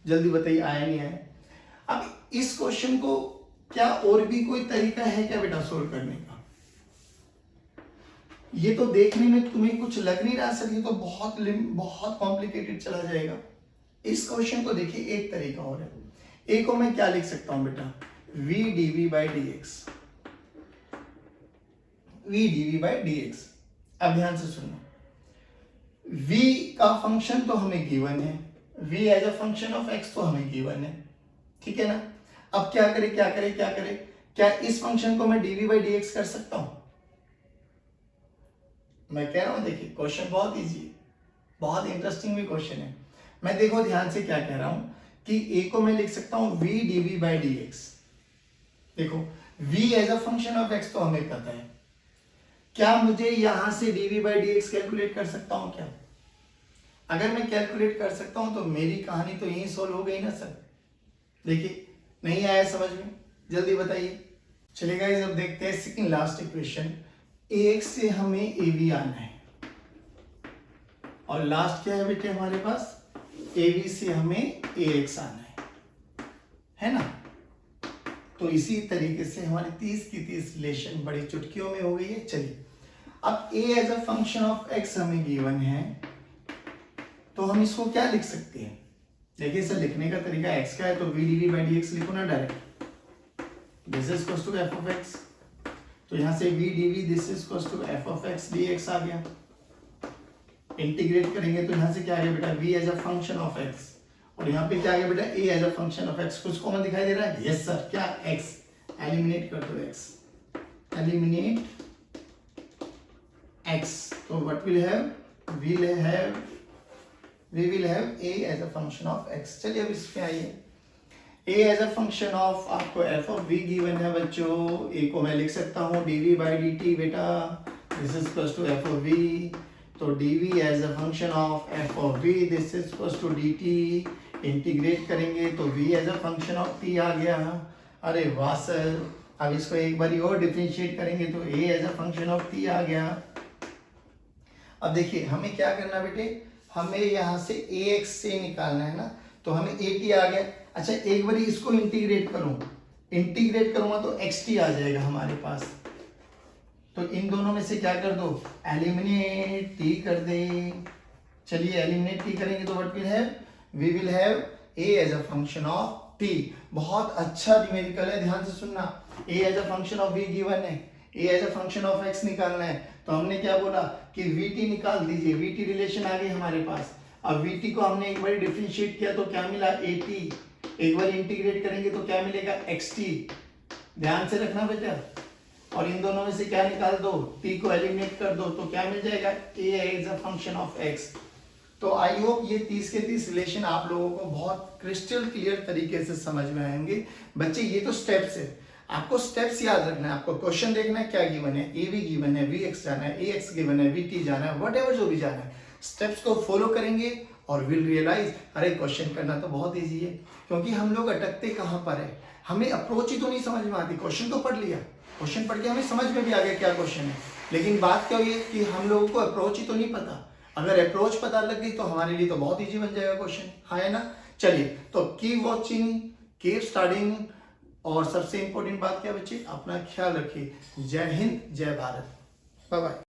जल्दी बताइए, आया नहीं है? अब इस क्वेश्चन को क्या और भी कोई तरीका है क्या बेटा सोल्व करने का? ये तो देखने में तुम्हें कुछ लग नहीं रहा सर, ये तो बहुत कॉम्प्लिकेटेड चला जाएगा। इस क्वेश्चन को देखिए, एक तरीका और है। ए को मैं क्या लिख सकता हूं बेटा? v dv by dx, v dv by dx। अब ध्यान से सुनो, v का फंक्शन तो हमें गिवन है, v as a function of x तो हमें गिवन है, ठीक है ना? अब क्या करें? क्या इस फंक्शन को मैं dv by dx कर सकता हूं? मैं कह रहा हूं देखिए, क्वेश्चन बहुत इजी है, बहुत इंटरेस्टिंग भी क्वेश्चन है। मैं देखो ध्यान से क्या कह रहा हूं कि a को मैं लिख सकता हूं v dv by dx। देखो v as a function of x तो हमें पता है, क्या मुझे यहां से dv by dx कैलकुलेट कर सकता हूं क्या? अगर मैं कैलकुलेट कर सकता हूं तो मेरी कहानी तो यही सोल्व हो गई ना सर। देखिए, नहीं आया समझ में? जल्दी बताइए। चलिए गाइस, अब देखते हैं सेकंड लास्ट इक्वेशन। ax से हमें ab आना है और लास्ट क्या है बेटे हमारे पास? ab से हमें ax आना है ना? तो इसी तरीके से हमारी 30 की 30 रिलेशन बड़ी चुटकियों में हो गई है। चलिए, अब a as a function of x हमें गिवन है, तो हम इसको क्या लिख सकते हैं? देखिए सर, लिखने का तरीका x का है तो v dv by dx लिखो ना direct. This is equals to f of x, तो यहां से v dv this is equals to f of x dx आ गया। इंटीग्रेट करेंगे तो यहां से क्या आ गया बेटा? v as a function of x, और यहाँ पे क्या आ गया बेटा? a as a function of x। कुछ कॉमन दिखाई दे रहा है? यस सर, क्या? x। एलिमिनेट कर दो x, एलिमिनेट x, तो what will have? we will have a as a function of x। चलिए अब इस पे आइए। a as a function of, आपको f of v गिवन है बच्चों, a को मैं लिख सकता हूँ dv by dt बेटा, this is equals to f of v, तो dv as a function of f of v this is equals to dt। Integrate करेंगे तो v as a function of t आ गया। अरे वाह सर, अब इसको एक बार और डिफरेंशिएट करेंगे तो a as a function of t आ गया। अब देखिए हमें क्या करना बेटे, हमें यहाँ से ax से निकालना है ना, तो हमें at आ गया। अच्छा, एक बार इसको इंटीग्रेट करूंगा तो xt आ जाएगा हमारे पास, तो इन दोनों में से क्या कर दो? एलिमिनेट t कर दे। चलिए एलिमिनेट t करेंगे तो what will have? We will have a as a function of t। बहुत अच्छा न्यूमेरिकल है, ध्यान से सुनना। a as a function of v given है, a as a function of x निकालना है, तो हमने क्या बोला कि vt निकाल दीजिए। vt रिलेशन आ गई हमारे पास। अब vt को हमने एक बार डिफरेंशिएट किया तो क्या मिला? at। एक बार इंटीग्रेट करेंगे तो क्या मिलेगा? xt। ध्यान से रखना बेटा, और इन दोनों में से क्या निकाल दो? t को एलिमिनेट कर दो तो क्या मिल जाएगा? a as a function of x। तो आई होप ये 30 के 30 रिलेशन आप लोगों को बहुत क्रिस्टल क्लियर तरीके से समझ में आएंगे। बच्चे ये तो स्टेप्स है, आपको स्टेप्स याद रखना है। आपको क्वेश्चन देखना है, क्या गिवन है? ए वी गिवन है, वी एक्स जाना है, ए एक्स गिवन है, वी टी जाना है, वट एवर जो भी जाना है, स्टेप्स को फॉलो करेंगे और विल रियलाइज अरे क्वेश्चन करना तो बहुत ईजी है। क्योंकि हम लोग अटकते कहाँ पर है, हमें अप्रोच ही तो नहीं समझ में आती। क्वेश्चन तो पढ़ लिया, क्वेश्चन पढ़ के हमें समझ में भी आ गया क्या क्वेश्चन है, लेकिन बात क्या हुई है कि हम लोगों को अप्रोच ही तो नहीं पता। अगर अप्रोच पता लग गई तो हमारे लिए तो बहुत इजी बन जाएगा क्वेश्चन, हाँ है ना? चलिए, तो कीप वॉचिंग, कीप स्टडिंग, और सबसे इंपॉर्टेंट बात क्या बच्चे, अपना ख्याल रखिए। जय हिंद, जय भारत, बाय बाय।